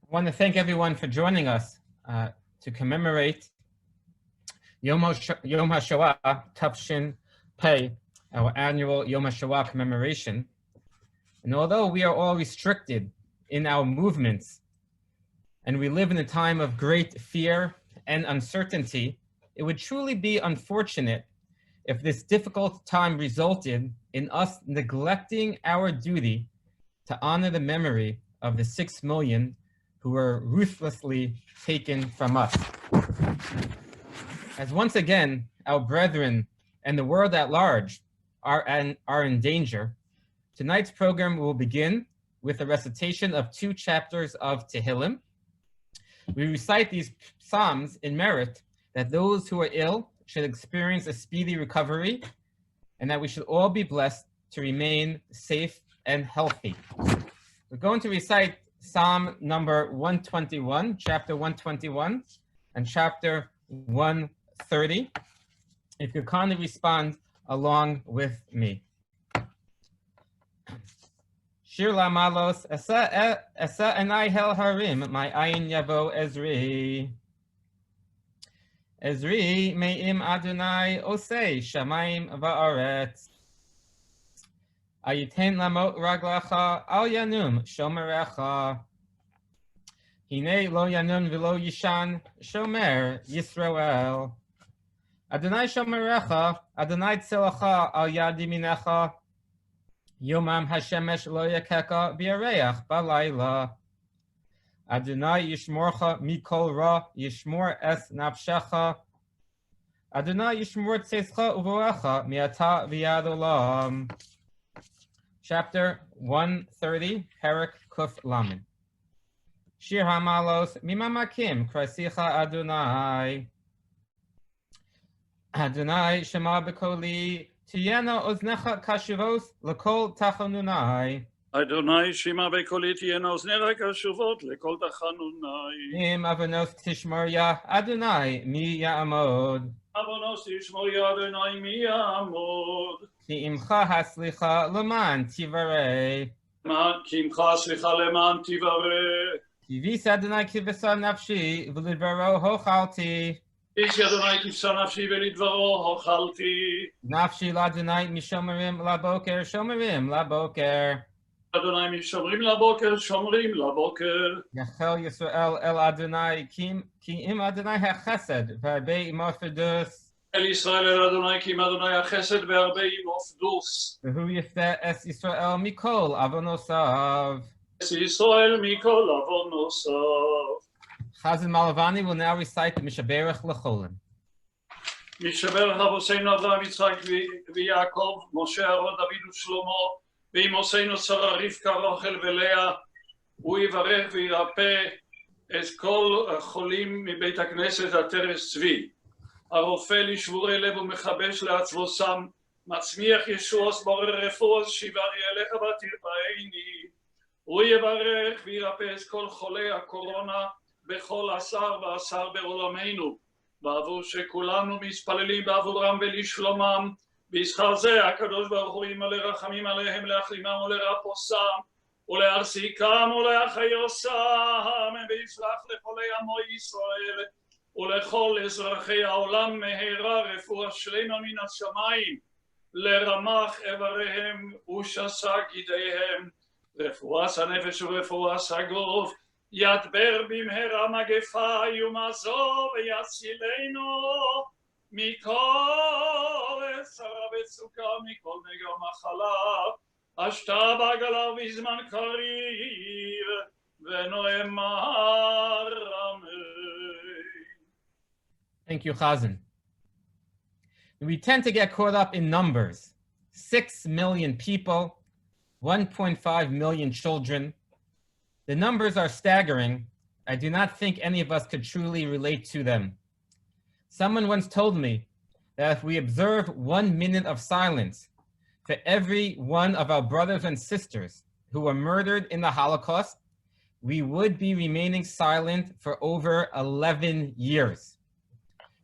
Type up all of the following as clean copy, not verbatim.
I want to thank everyone for joining us to commemorate Yom Hashoa Tafshin Pei, our annual Yom Hashoa commemoration. And although we are all restricted in our movements and we live in a time of great fear and uncertainty, it would truly be unfortunate if this difficult time resulted in us neglecting our duty to honor the memory of the 6 million who were ruthlessly taken from us. As once again, our brethren and the world at large are in danger, tonight's program will begin with a recitation of 2 chapters of Tehillim. We recite these psalms in merit that those who are ill should experience a speedy recovery and that we should all be blessed to remain safe and healthy. We're going to recite Psalm number 121, chapter 121, and chapter 130. If you kindly respond along with me. Shir Lamalos, Esa enai hel harim, my ayin yavo Ezri. Ezri me'im Adonai osei shamayim va'aretz. Ayiten lamot raglacha al yanum shomerecha. Hine lo yanun v'lo yishan shomer Yisrael. Adonai shomerecha, Adonai tzelacha al yad yaminecha. Yomam hashemesh lo yakeka v'yareach balayla. Adonai yishmorcha mikol ra, yishmor es nafshecha. Adonai yishmor tzescha uvoecha mi'ata v'yad olam. Chapter 130, Perek Kuf Lamed. Shir Hamalos, Mimamakim, Krasicha Adonai. Adonai Shema B'Koli, Tiyena Oznecha Kashuvos, L'Kol Tachanunai. Adonai Shema B'Koli, Tiyena Oznecha Kashuvot, L'Kol Tachanunai. Im Avonos Tishmorya, Adonai Mi Ya'amod. Avonos Tishmorya, Adonai Mi Ya'amod. Ki imcha haslicha leman tivarei. Ki imcha haslicha leman tivarei. Ki vis Adonai kivesa nafshi v'lidvaro hochalti. Vis Adonai kivesa nafshi v'lidvaro hochalti. Nafshi l'Adonai mishomerim laboker shomerim laboker. Adonai mishomerim laboker shomerim laboker. Yachel Yisrael el Adonai ki im Adonai hachesed v'arbei imofedus. El Israel el Adonai ki im Adonai hachesed v'arbei imofedus. V'hu yifta es Yisrael mikol avonosav. Es Yisrael mikol avonosav. Chazan Malavani will now recite the Mishaberach L'Cholim. Mishaberach Avoseinu Avraham Yitzchak v'Yaakov, Moshe Aaron David u'Shlomo, ואימוסינו שרה רבקה רחל ולאה, הוא יברך וירפא את כל החולים מבית הכנסת עטרת צבי. הרופא לשבורי לב ומחבש לעצבוסם, מצמיח ישועות בורר רפואות שיברי אליך ותרפאני. הוא יברך וירפא את כל חולי הקורונה בכל עשר ועשר בעולמנו, בעבור שכולנו מתפללים בעבורם ולשלומם. בישכר זה הקדוש ברוך הוא ימלא רחמים עליהם להחלימם ולרפאם ולהחזיקם ולהחיוסם וישלח לכל עמו ישראל ולכל אזרחי העולם מהרה רפואה שלמה מן השמיים לרמח איבריהם ושסה גידיהם רפואת הנפש ורפואת הגוף ידבר במהרה מגפה ומזור ויצילנו מכל צרה וצוקה, מכל נגע מחלה, אשתה בגלה בזמן קריב, ונאמר אמן. Thank you, Chazan. We tend to get caught up in numbers. 6 million people, 1.5 million children. The numbers are staggering. I do not think any of us could truly relate to them. Someone once told me that if we observe 1 minute of silence for every one of our brothers and sisters who were murdered in the Holocaust, we would be remaining silent for over 11 years.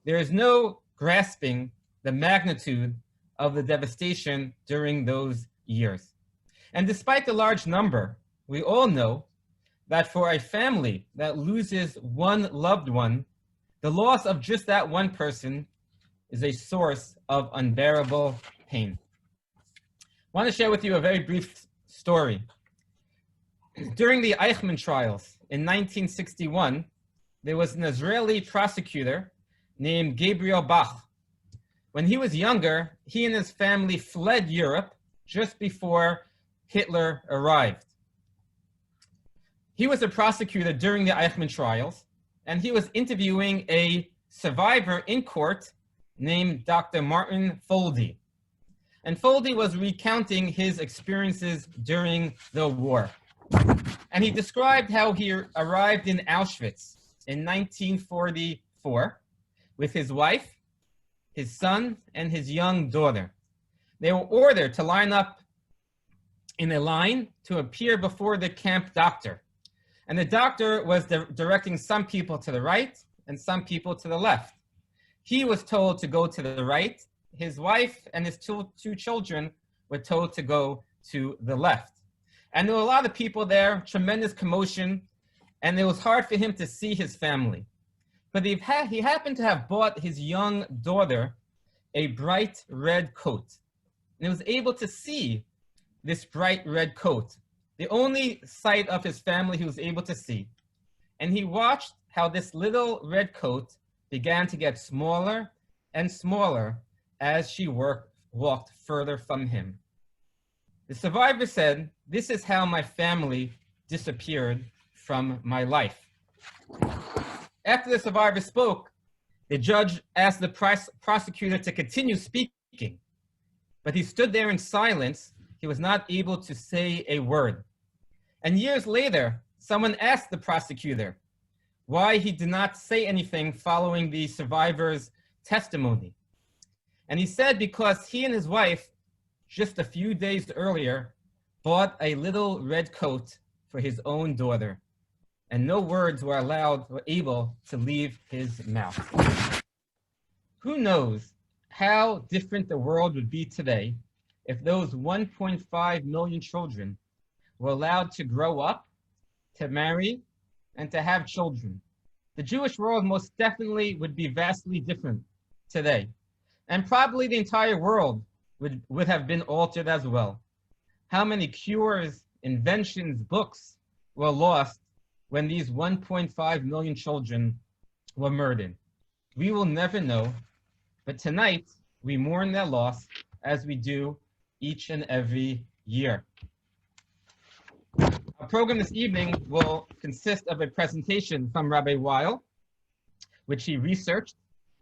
There is no grasping the magnitude of the devastation during those years. And despite the large number, we all know that for a family that loses one loved one, the loss of just that one person is a source of unbearable pain. I want to share with you a very brief story. During the Eichmann trials in 1961, there was an Israeli prosecutor named Gabriel Bach. When he was younger, he and his family fled Europe just before Hitler arrived. He was a prosecutor during the Eichmann trials, and he was interviewing a survivor in court named Dr. Martin Foldy. And Foldy was recounting his experiences during the war. And he described how he arrived in Auschwitz in 1944 with his wife, his son, and his young daughter. They were ordered to line up in a line to appear before the camp doctor. And the doctor was directing some people to the right and some people to the left. He was told to go to the right. His wife and his two children were told to go to the left. And there were a lot of people there, tremendous commotion, and it was hard for him to see his family. But he happened to have bought his young daughter a bright red coat. And he was able to see this bright red coat, the only sight of his family he was able to see. And he watched how this little red coat began to get smaller and smaller as she walked further from him. The survivor said, "This is how my family disappeared from my life." After the survivor spoke, the judge asked the prosecutor to continue speaking, but he stood there in silence. He was not able to say a word. And years later, someone asked the prosecutor why he did not say anything following the survivor's testimony. And he said because he and his wife, just a few days earlier, bought a little red coat for his own daughter, and no words were able to leave his mouth. Who knows how different the world would be today if those 1.5 million children were allowed to grow up, to marry, and to have children. The Jewish world most definitely would be vastly different today. And probably the entire world would have been altered as well. How many cures, inventions, books were lost when these 1.5 million children were murdered? We will never know, but tonight we mourn their loss as we do each and every year. Our program this evening will consist of a presentation from Rabbi Weil, which he researched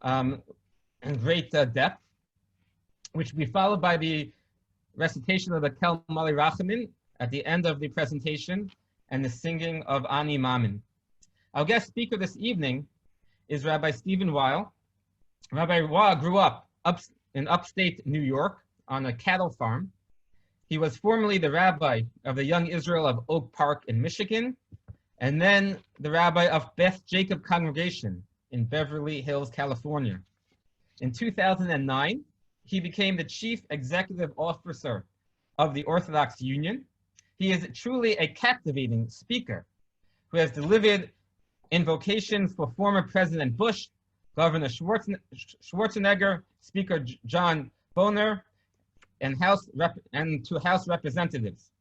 in great depth, which will be followed by the recitation of the Kel Mali Rachamin at the end of the presentation and the singing of Ani Mamin. Our guest speaker this evening is Rabbi Stephen Weil. Rabbi Weil grew up in upstate New York on a cattle farm. He was formerly the rabbi of the Young Israel of Oak Park in Michigan, and then the rabbi of Beth Jacob Congregation in Beverly Hills, California. In 2009, he became the chief executive officer of the Orthodox Union. He is truly a captivating speaker who has delivered invocations for former President Bush, Governor Schwarzenegger, Speaker John Boehner, and to House representatives.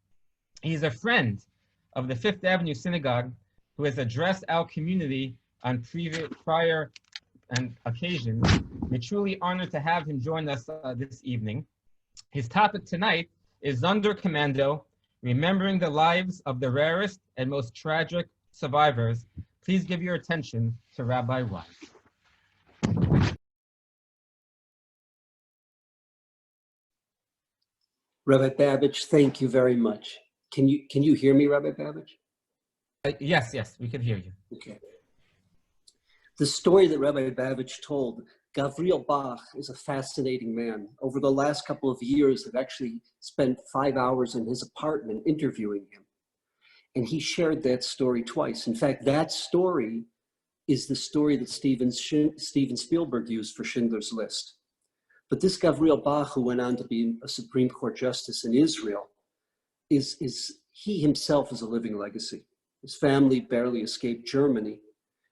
He is a friend of the Fifth Avenue Synagogue who has addressed our community on prior occasions. We're truly honored to have him join us this evening. His topic tonight is Zunder Commando, Remembering the Lives of the Rarest and Most Tragic Survivors. Please give your attention to Rabbi Weil. Rabbi Babbage, thank you very much. Can you hear me, Rabbi Babbage? Yes, we can hear you. Okay. The story that Rabbi Babbage told, Gabriel Bach is a fascinating man. Over the last couple of years, I've actually spent 5 hours in his apartment interviewing him. And he shared that story twice. In fact, that story is the story that Steven Spielberg used for Schindler's List. But this Gabriel Bach, who went on to be a Supreme Court justice in Israel, he himself is a living legacy. His family barely escaped Germany,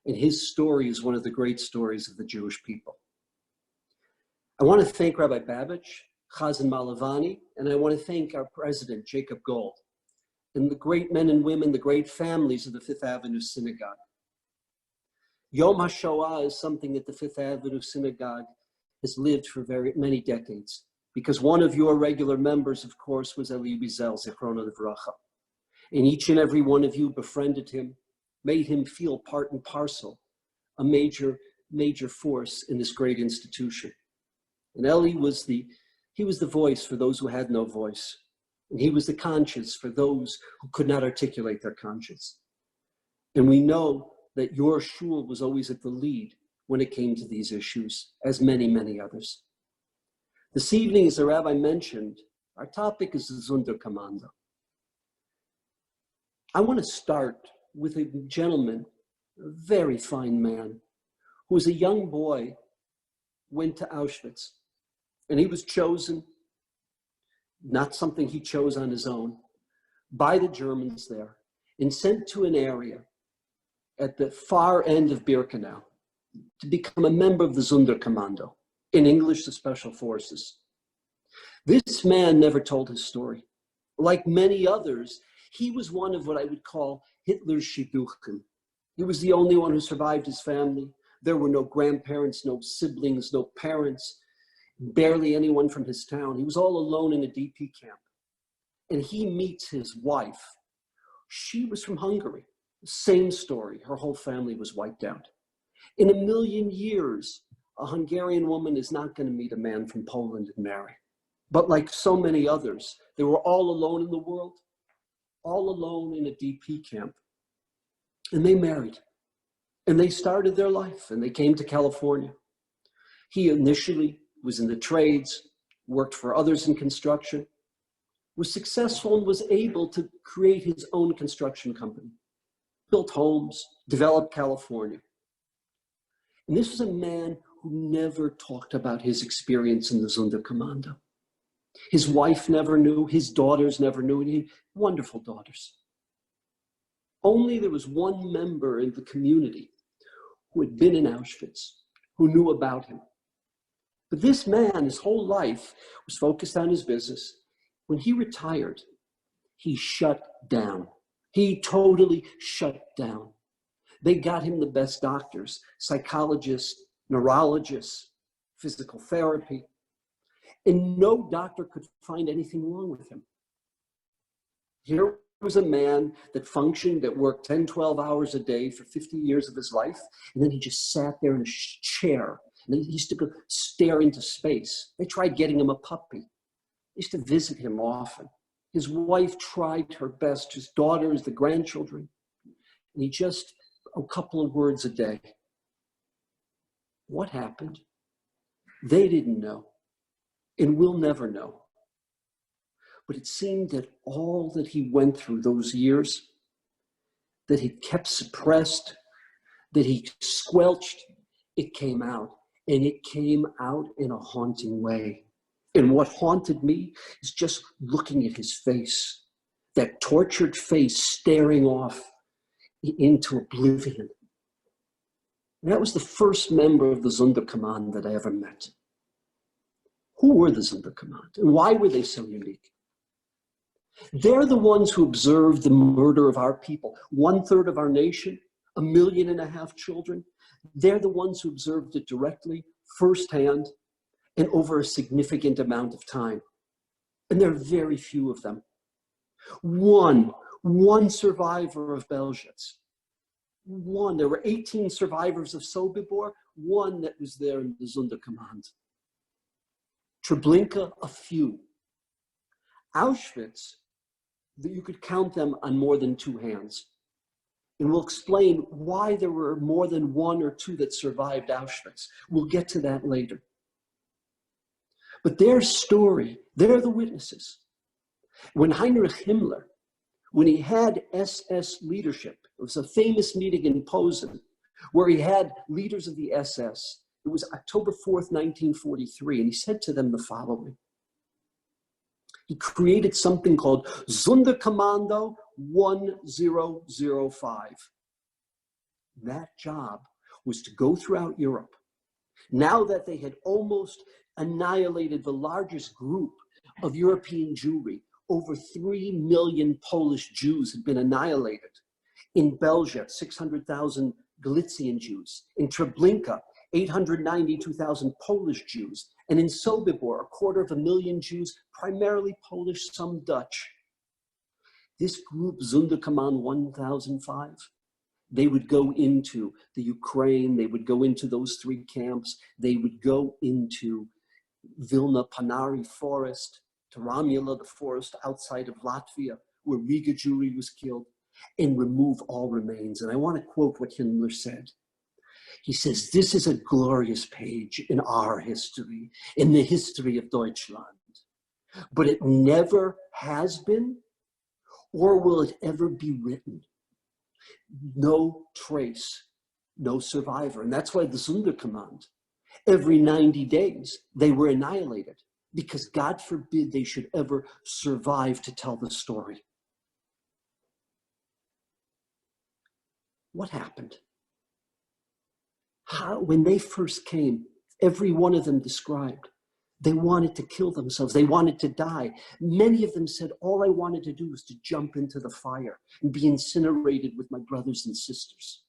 and his story is one of the great stories of the Jewish people. I want to thank Rabbi Babbage, Chazan Malavani, and I want to thank our president, Jacob Gold, and the great men and women, the great families of the Fifth Avenue Synagogue. Yom HaShoah is something that the Fifth Avenue Synagogue has lived for very many decades, because one of your regular members, of course, was Eli Wiesel, Zichrono Livracha. And each and every one of you befriended him, made him feel part and parcel, a major force in this great institution. And Eli was the voice for those who had no voice. And he was the conscience for those who could not articulate their conscience. And we know that your shul was always at the lead when it came to these issues, as many, many others. This evening, as the rabbi mentioned, our topic is the Sonderkommando. I want to start with a gentleman, a very fine man, who as a young boy went to Auschwitz. And he was chosen, not something he chose on his own, by the Germans there, and sent to an area at the far end of Birkenau to become a member of the Sonderkommando, in English, the Special Forces. This man never told his story. Like many others, he was one of what I would call Hitler's Shidduchim. He was the only one who survived his family. There were no grandparents, no siblings, no parents, barely anyone from his town. He was all alone in a DP camp. And he meets his wife. She was from Hungary. Same story. Her whole family was wiped out. In a million years, a Hungarian woman is not going to meet a man from Poland and marry. But like so many others, they were all alone in the world, all alone in a DP camp. And they married. And they started their life, and they came to California. He initially was in the trades, worked for others in construction, was successful and was able to create his own construction company, built homes, developed California. And this was a man who never talked about his experience in the Sonderkommando. His wife never knew, his daughters never knew, and he had wonderful daughters. Only there was one member in the community who had been in Auschwitz, who knew about him. But this man, his whole life, was focused on his business. When he retired, he shut down. He totally shut down. They got him the best doctors, psychologists, neurologists, physical therapy, and no doctor could find anything wrong with him. Here was a man that functioned, that worked 10, 12 hours a day for 50 years of his life, and then he just sat there in a chair, and then he used to go stare into space. They tried getting him a puppy. They used to visit him often. His wife tried her best, his daughters, the grandchildren, and he just, a couple of words a day. What happened? They didn't know, and we'll never know. But it seemed that all that he went through those years, that he kept suppressed, that he squelched, it came out. And it came out in a haunting way. And what haunted me is just looking at his face, that tortured face staring off into oblivion. And that was the first member of the Sonderkommando that I ever met. Who were the Sonderkommando, and why were they so unique? They're the ones who observed the murder of our people, 1/3 of our nation, 1.5 million children. They're the ones who observed it directly, firsthand, and over a significant amount of time. And there are very few of them. One survivor of Belzec. One. There were 18 survivors of Sobibor, one that was there in the Sonderkommando. Treblinka, a few. Auschwitz, you could count them on more than 2 hands. And we'll explain why there were more than 1 or 2 that survived Auschwitz. We'll get to that later. But their story, they're the witnesses. When Heinrich Himmler, when he had SS leadership, it was a famous meeting in Posen where he had leaders of the SS. It was October 4th, 1943, and he said to them the following. He created something called Sonderkommando 1005. That job was to go throughout Europe. Now that they had almost annihilated the largest group of European Jewry, over 3 million Polish Jews had been annihilated. In Belgium, 600,000 Galician Jews. In Treblinka, 892,000 Polish Jews. And in Sobibor, 250,000 Jews, primarily Polish, some Dutch. This group, Sonderkommando 1005, they would go into the Ukraine, they would go into those 3 camps, they would go into Vilna Panari forest, to Ramula, the forest outside of Latvia, where Riga Jewry was killed, and remove all remains. And I want to quote what Himmler said. He says, this is a glorious page in our history, in the history of Deutschland, but it never has been, or will it ever be written. No trace, no survivor. And that's why the Sonderkommando, every 90 days, they were annihilated, because God forbid they should ever survive to tell the story. What happened? How, when they first came, every one of them described, they wanted to kill themselves. They wanted to die. Many of them said, all I wanted to do was to jump into the fire and be incinerated with my brothers and sisters.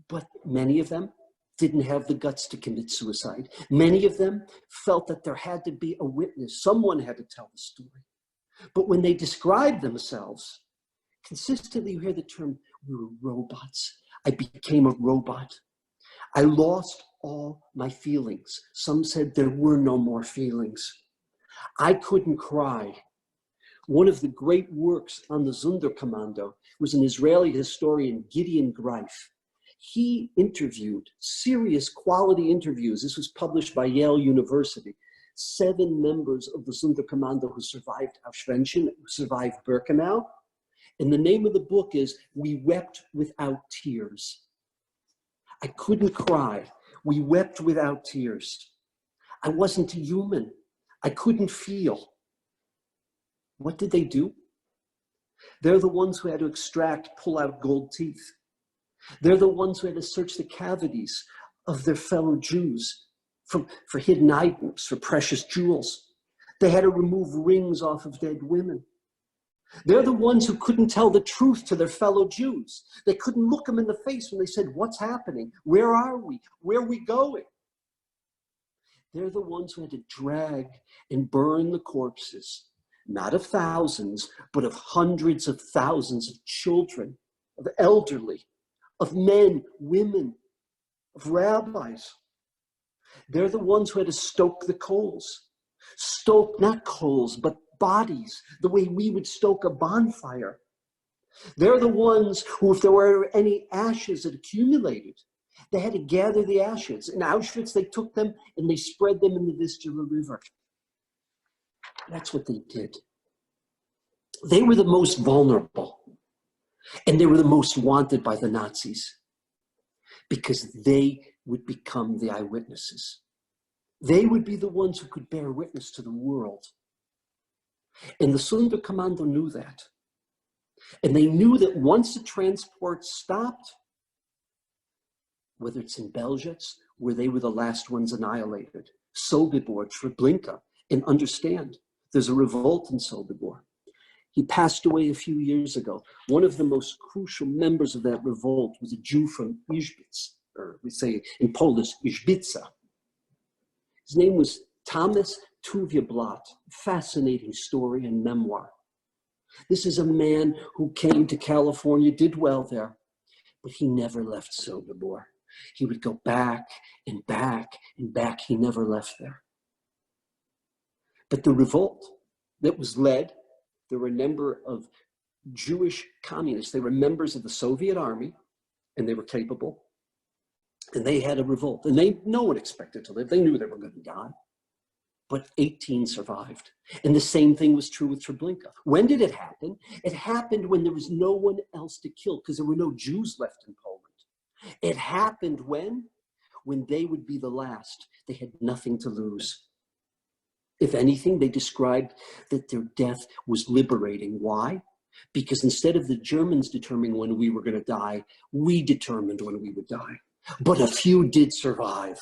But many of them didn't have the guts to commit suicide. Many of them felt that there had to be a witness. Someone had to tell the story. But when they described themselves, consistently you hear the term, we were robots. I became a robot. I lost all my feelings. Some said there were no more feelings. I couldn't cry. One of the great works on the Sonderkommando was an Israeli historian, Gideon Greif. He interviewed, serious quality interviews. This was published by Yale University. 7 members of the Sonderkommando who survived Auschwitz, who survived Birkenau. And the name of the book is We Wept Without Tears. I couldn't cry. We wept without tears. I wasn't a human. I couldn't feel. What did they do? They're the ones who had to pull out gold teeth. They're the ones who had to search the cavities of their fellow Jews for hidden items, for precious jewels. They had to remove rings off of dead women. They're the ones who couldn't tell the truth to their fellow Jews. They couldn't look them in the face when they said, what's happening? Where are we? Where are we going? They're the ones who had to drag and burn the corpses, not of thousands, but of hundreds of thousands of children, of elderly, of men, women, of rabbis. They're the ones who had to stoke the coals. Stoke, not coals, but bodies, the way we would stoke a bonfire. They're the ones who, if there were any ashes that accumulated, they had to gather the ashes. In Auschwitz, they took them and they spread them in the Vistula River. That's what they did. They were the most vulnerable, and they were the most wanted by the Nazis because they would become the eyewitnesses. They would be the ones who could bear witness to the world. And the Sonderkommando knew that. And they knew that once the transport stopped, whether it's in Belgium, where they were the last ones annihilated, Sobibor, Treblinka, and understand, there's a revolt in Sobibor. He passed away a few years ago. One of the most crucial members of that revolt was a Jew from Izbic, or we say in Polish, Izbica. His name was Thomas Tuviablat, fascinating story and memoir. This is a man who came to California, did well there, but he never left Sobibor. He would go back and back and back. He never left there. But the revolt that was led, there were a number of Jewish communists. They were members of the Soviet army, and they were capable. And they had a revolt. And no one expected to live. They knew they were going to die. But 18 survived. And the same thing was true with Treblinka. When did it happen? It happened when there was no one else to kill, because there were no Jews left in Poland. It happened when they would be the last. They had nothing to lose. If anything, they described that their death was liberating. Why? Because instead of the Germans determining when we were going to die, we determined when we would die. But a few did survive.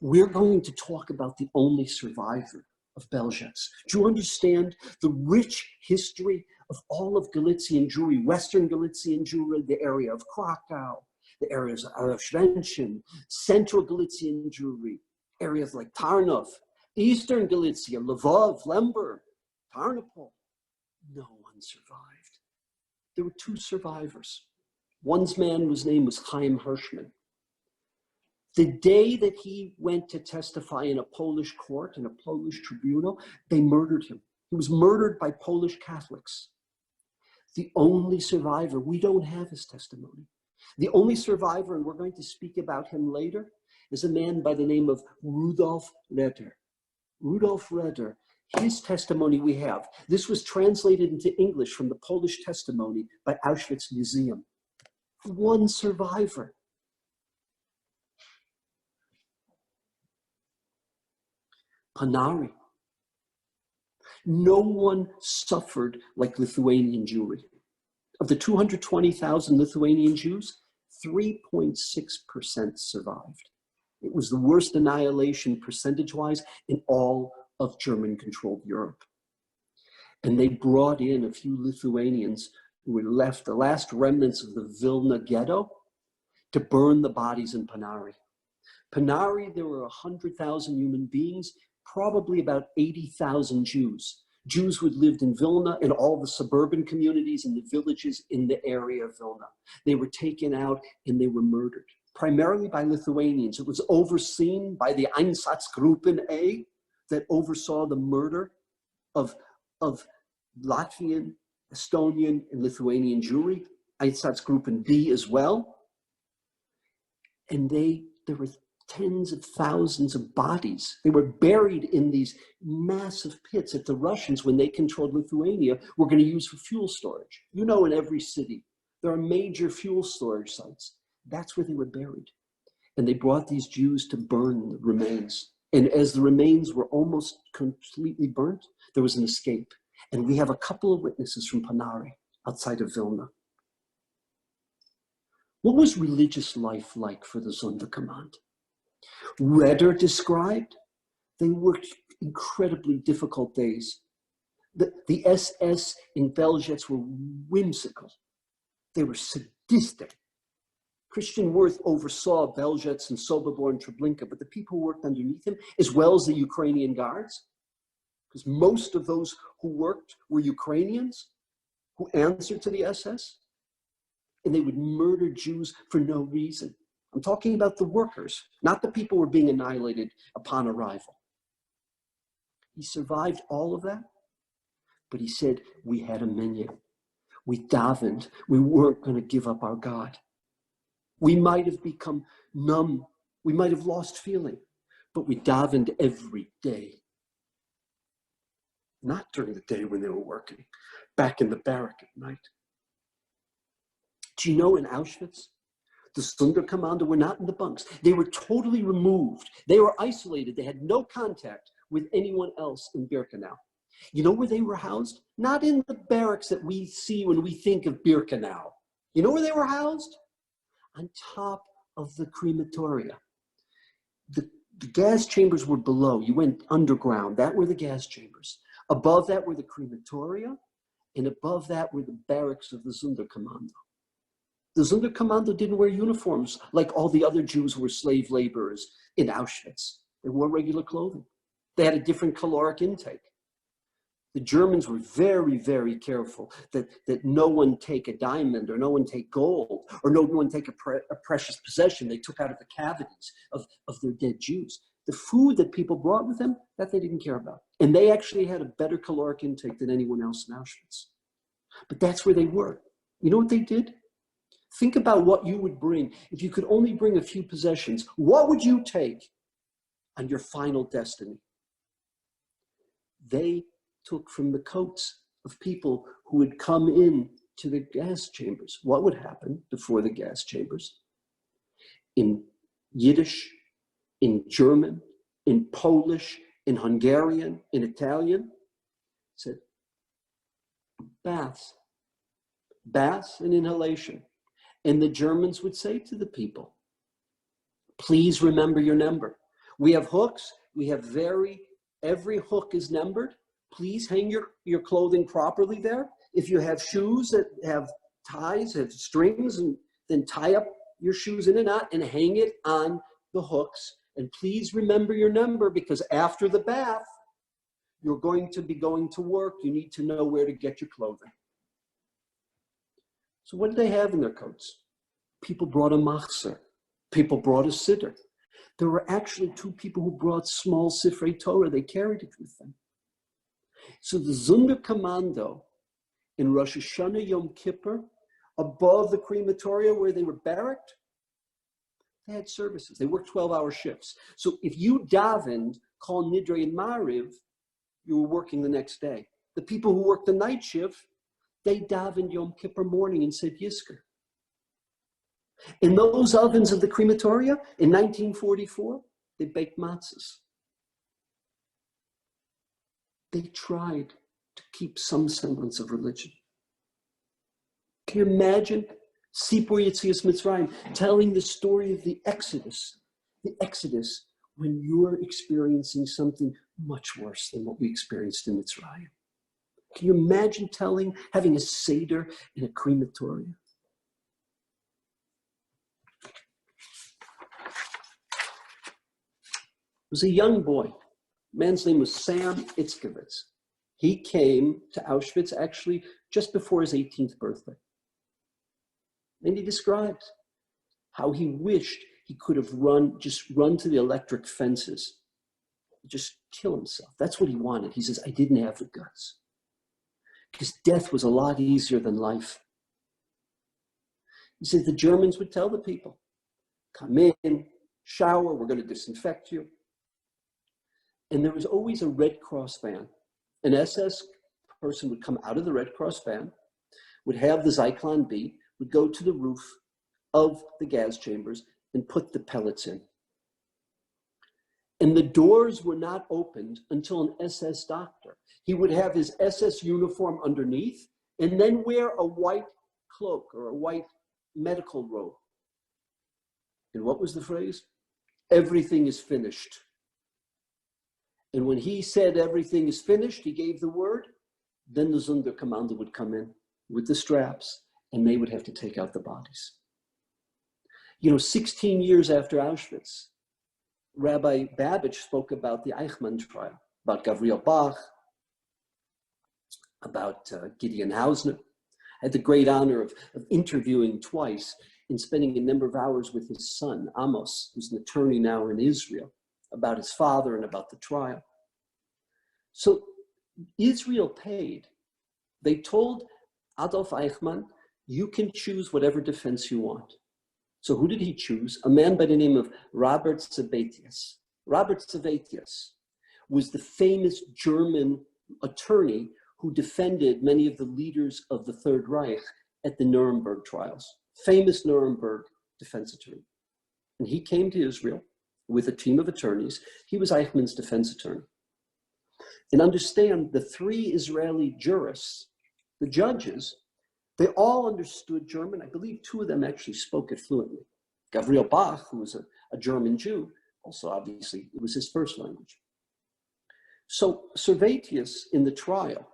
We're going to talk about the only survivor of Belzec. Do you understand the rich history of all of Galician Jewry, Western Galician Jewry, the area of Krakow, the areas of Schwenchen, Central Galician Jewry, areas like Tarnów, Eastern Galicia, Lvov, Lemberg, Tarnopol? No one survived. There were two survivors. One's man's name was Chaim Hirschman. The day that he went to testify in a Polish court, in a Polish tribunal, they murdered him. He was murdered by Polish Catholics. The only survivor, we don't have his testimony. The only survivor, and we're going to speak about him later, is a man by the name of Rudolf Redder. Rudolf Redder, his testimony we have. This was translated into English from the Polish testimony by Auschwitz Museum. One survivor. Panari. No one suffered like Lithuanian Jewry. Of the 220,000 Lithuanian Jews, 3.6% survived. It was the worst annihilation percentage-wise in all of German-controlled Europe. And they brought in a few Lithuanians who were left, the last remnants of the Vilna ghetto, to burn the bodies in Panari. Panari, there were 100,000 human beings, probably about 80,000 Jews. Jews who had lived in Vilna and all the suburban communities and the villages in the area of Vilna. They were taken out and they were murdered, primarily by Lithuanians. It was overseen by the Einsatzgruppen A that oversaw the murder of Latvian, Estonian, and Lithuanian Jewry, Einsatzgruppen B as well. And there were tens of thousands of bodies. They were buried in these massive pits that the Russians, when they controlled Lithuania, were going to use for fuel storage. You know, in every city, there are major fuel storage sites. That's where they were buried. And they brought these Jews to burn the remains. And as the remains were almost completely burnt, there was an escape. And we have a couple of witnesses from Panari outside of Vilna. What was religious life like for the Sonderkommando? Redder described, they worked incredibly difficult days. The SS in Belzec were whimsical. They were sadistic. Christian Wirth oversaw Belzec and Sobibor and Treblinka, but the people who worked underneath him, as well as the Ukrainian guards, because most of those who worked were Ukrainians who answered to the SS, and they would murder Jews for no reason. I'm talking about the workers, not the people who were being annihilated upon arrival. He survived all of that, but he said, we had a menu. We davened. We weren't going to give up our God. We might have become numb. We might have lost feeling, but we davened every day. Not during the day when they were working, back in the barrack at night. Do you know in Auschwitz, the Sonderkommando were not in the bunks. They were totally removed. They were isolated. They had no contact with anyone else in Birkenau. You know where they were housed? Not in the barracks that we see when we think of Birkenau. You know where they were housed? On top of the crematoria. The gas chambers were below. You went underground. That were the gas chambers. Above that were the crematoria, and above that were the barracks of the Sonderkommando. The Sonderkommando didn't wear uniforms like all the other Jews who were slave laborers in Auschwitz. They wore regular clothing. They had a different caloric intake. The Germans were very, very careful that no one take a diamond or no one take gold or no one take a precious possession they took out of the cavities of their dead Jews. The food that people brought with them, that they didn't care about. And they actually had a better caloric intake than anyone else in Auschwitz. But that's where they were. You know what they did? Think about what you would bring. If you could only bring a few possessions, what would you take on your final destiny? They took from the coats of people who had come in to the gas chambers. What would happen before the gas chambers? In Yiddish, in German, in Polish, in Hungarian, in Italian, said baths, baths and inhalation. And the Germans would say to the people, please remember your number. We have hooks, we have every hook is numbered. Please hang your clothing properly there. If you have shoes that have ties, have strings, and then tie up your shoes in a knot and hang it on the hooks. And please remember your number, because after the bath, you're going to be going to work. You need to know where to get your clothing. So what did they have in their coats? People brought a machzer. People brought a siddur. There were actually 2 people who brought small Sifrei Torah. They carried it with them. So the Sonderkommando in Rosh Hashanah Yom Kippur, above the crematoria where they were barracked, they had services. They worked 12-hour shifts. So if you davened, Kol Nidre and Mariv, you were working the next day. The people who worked the night shift, they davened Yom Kippur morning and said Yizkor. In those ovens of the crematoria in 1944, they baked matzahs. They tried to keep some semblance of religion. Can you imagine Sipur Yetzias Mitzrayim telling the story of the Exodus when you're experiencing something much worse than what we experienced in Mitzrayim? Can you imagine having a Seder in a crematorium? It was a young boy. Man's name was Sam Itzkowitz. He came to Auschwitz actually just before his 18th birthday. And he describes how he wished he could have run to the electric fences, just kill himself. That's what he wanted. He says, I didn't have the guts. Because death was a lot easier than life. He says the Germans would tell the people, come in, shower, we're going to disinfect you. And there was always a Red Cross van. An SS person would come out of the Red Cross van, would have the Zyklon B, would go to the roof of the gas chambers and put the pellets in. And the doors were not opened until an SS doctor. He would have his SS uniform underneath and then wear a white cloak or a white medical robe. And what was the phrase? Everything is finished. And when he said everything is finished, he gave the word, then the Sonderkommando would come in with the straps and they would have to take out the bodies. 16 years after Auschwitz, Rabbi Babbage spoke about the Eichmann trial, about Gavriel Bach, about Gideon Hausner. I had the great honor of interviewing twice and spending a number of hours with his son, Amos, who's an attorney now in Israel, about his father and about the trial. So Israel paid. They told Adolf Eichmann, you can choose whatever defense you want. So who did he choose? A man by the name of Robert Sabatius. Robert Sabatius was the famous German attorney who defended many of the leaders of the Third Reich at the Nuremberg trials. Famous Nuremberg defense attorney. And he came to Israel with a team of attorneys. He was Eichmann's defense attorney. And understand, the 3 Israeli jurists, the judges, they all understood German. I believe 2 of them actually spoke it fluently. Gavriel Bach, who was a German Jew, also obviously it was his first language. So Servatius in the trial,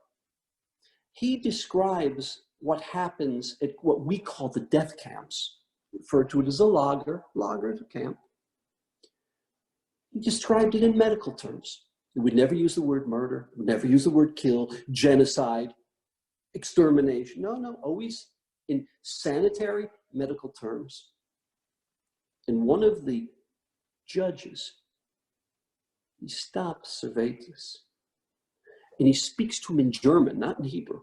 he describes what happens at what we call the death camps, referred to it as a lager is a camp. He described it in medical terms. He would never use the word murder, would never use the word kill, genocide, extermination. No, always in sanitary medical terms. And one of the judges, he stops Servatius and he speaks to him in German, not in Hebrew.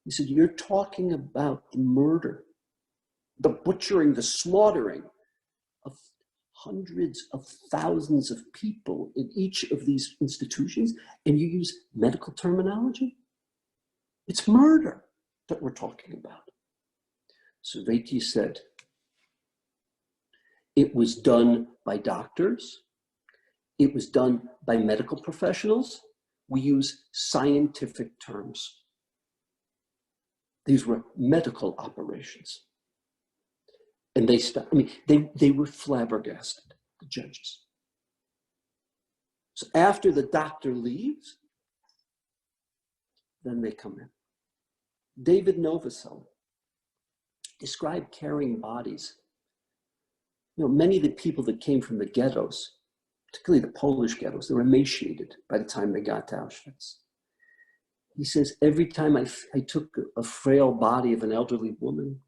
He said, you're talking about the murder, the butchering, the slaughtering of hundreds of thousands of people in each of these institutions, and you use medical terminology? It's murder that we're talking about. Servatius said, it was done by doctors. It was done by medical professionals. We use scientific terms. These were medical operations. And they were flabbergasted, the judges. So after the doctor leaves, then they come in. David Novosel described carrying bodies. Many of the people that came from the ghettos, particularly the Polish ghettos, they were emaciated by the time they got to Auschwitz. He says, every time I took a frail body of an elderly woman,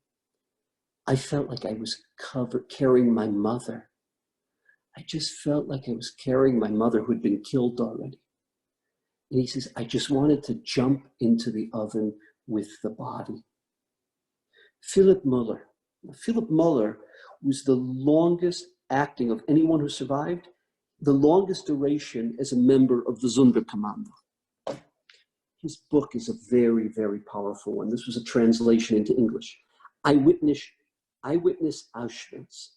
I felt like I was carrying my mother. I just felt like I was carrying my mother who had been killed already. And he says, I just wanted to jump into the oven with the body. Philip Muller was the longest acting of anyone who survived, the longest duration as a member of the Sonderkommando. His book is a very, very powerful one. This was a translation into English. Eyewitness Auschwitz.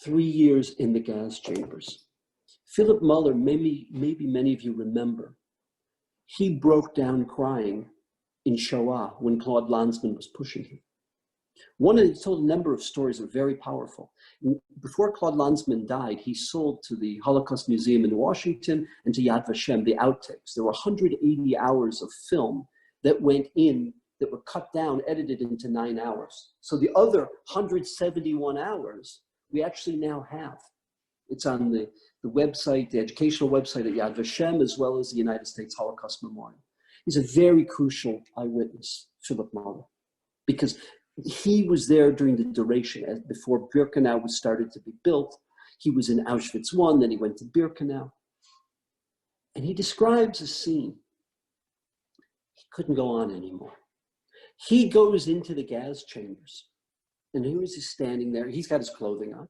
3 years in the gas chambers. Philip Muller, maybe many of you remember, he broke down crying in Shoah when Claude Lanzmann was pushing him. He told a number of stories that are very powerful. Before Claude Lanzmann died, he sold to the Holocaust Museum in Washington and to Yad Vashem the outtakes. There were 180 hours of film that went in, that were cut down, edited into 9 hours. So the other 171 hours, we actually now have. It's on the website, the educational website at Yad Vashem, as well as the United States Holocaust Memorial. He's a very crucial eyewitness, Philip Muller, because he was there during the duration, before Birkenau was started to be built. He was in Auschwitz I, then he went to Birkenau. And he describes a scene. He couldn't go on anymore. He goes into the gas chambers, and here is he standing there. He's got his clothing on.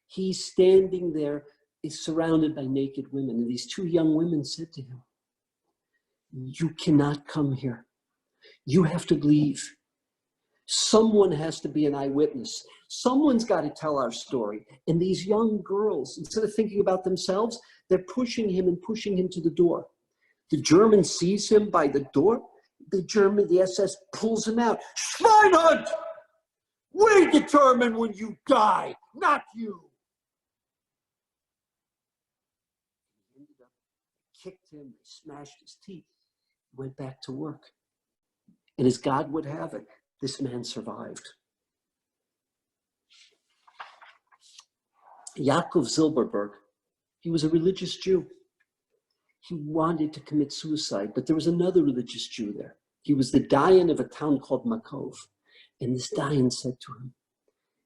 He's standing there, is surrounded by naked women. And these two young women said to him, you cannot come here. You have to leave. Someone has to be an eyewitness. Someone's got to tell our story. And these young girls, instead of thinking about themselves, they're pushing him to the door. The German sees him by the door. The SS pulls him out. Schweinhund! We determine when you die, not you. He ended up, kicked him, smashed his teeth, went back to work. And as God would have it, this man survived. Yaakov Zilberberg, he was a religious Jew. He wanted to commit suicide, but there was another religious Jew there. He was the dayan of a town called Makov. And this dayan said to him,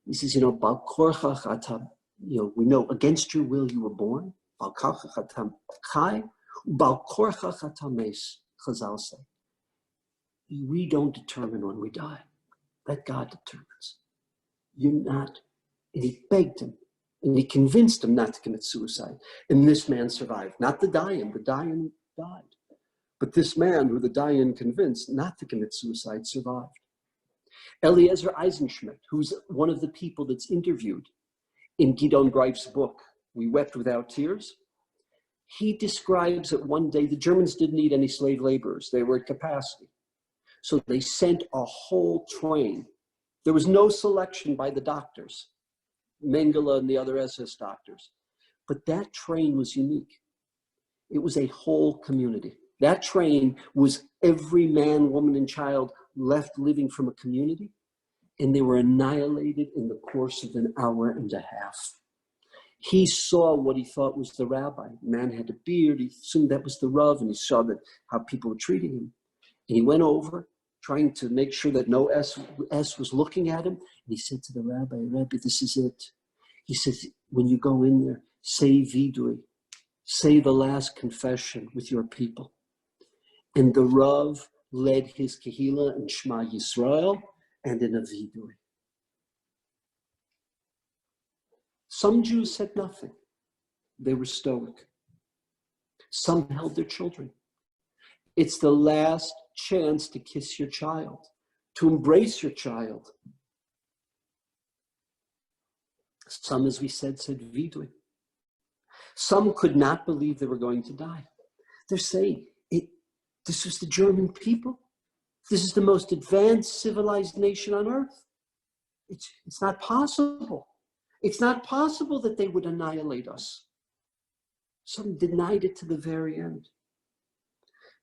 he says, Bal korchach atam, we know against your will you were born. Bal korchach atam chai, bal korchach atam mes, Chazal say. We don't determine when we die. That God determines. You're not. And he begged him, and he convinced him not to commit suicide. And this man survived. Not the dayan died. But this man who the dayan convinced not to commit suicide survived. Eliezer Eisenschmidt, who's one of the people that's interviewed in Gidon Greif's book, We Wept Without Tears, he describes that one day the Germans didn't need any slave laborers. They were at capacity. So they sent a whole train. There was no selection by the doctors, Mengele and the other SS doctors. But that train was unique. It was a whole community. That train was every man, woman, and child left living from a community, and they were annihilated in the course of an hour and a half. He saw what he thought was the rabbi. The man had a beard. He assumed that was the Rav, and he saw how people were treating him. And he went over, trying to make sure that no S was looking at him. And he said to the rabbi, Rabbi, this is it. He says, when you go in there, say vidui, say the last confession with your people. And the Rav led his Kehillah in Shema Yisrael and in a vidui. Some Jews said nothing. They were stoic. Some held their children. It's the last chance to kiss your child, to embrace your child. Some, as we said vidui. Some could not believe they were going to die. They're saying, this was the German people. This is the most advanced civilized nation on earth. It's not possible. It's not possible that they would annihilate us. Some denied it to the very end.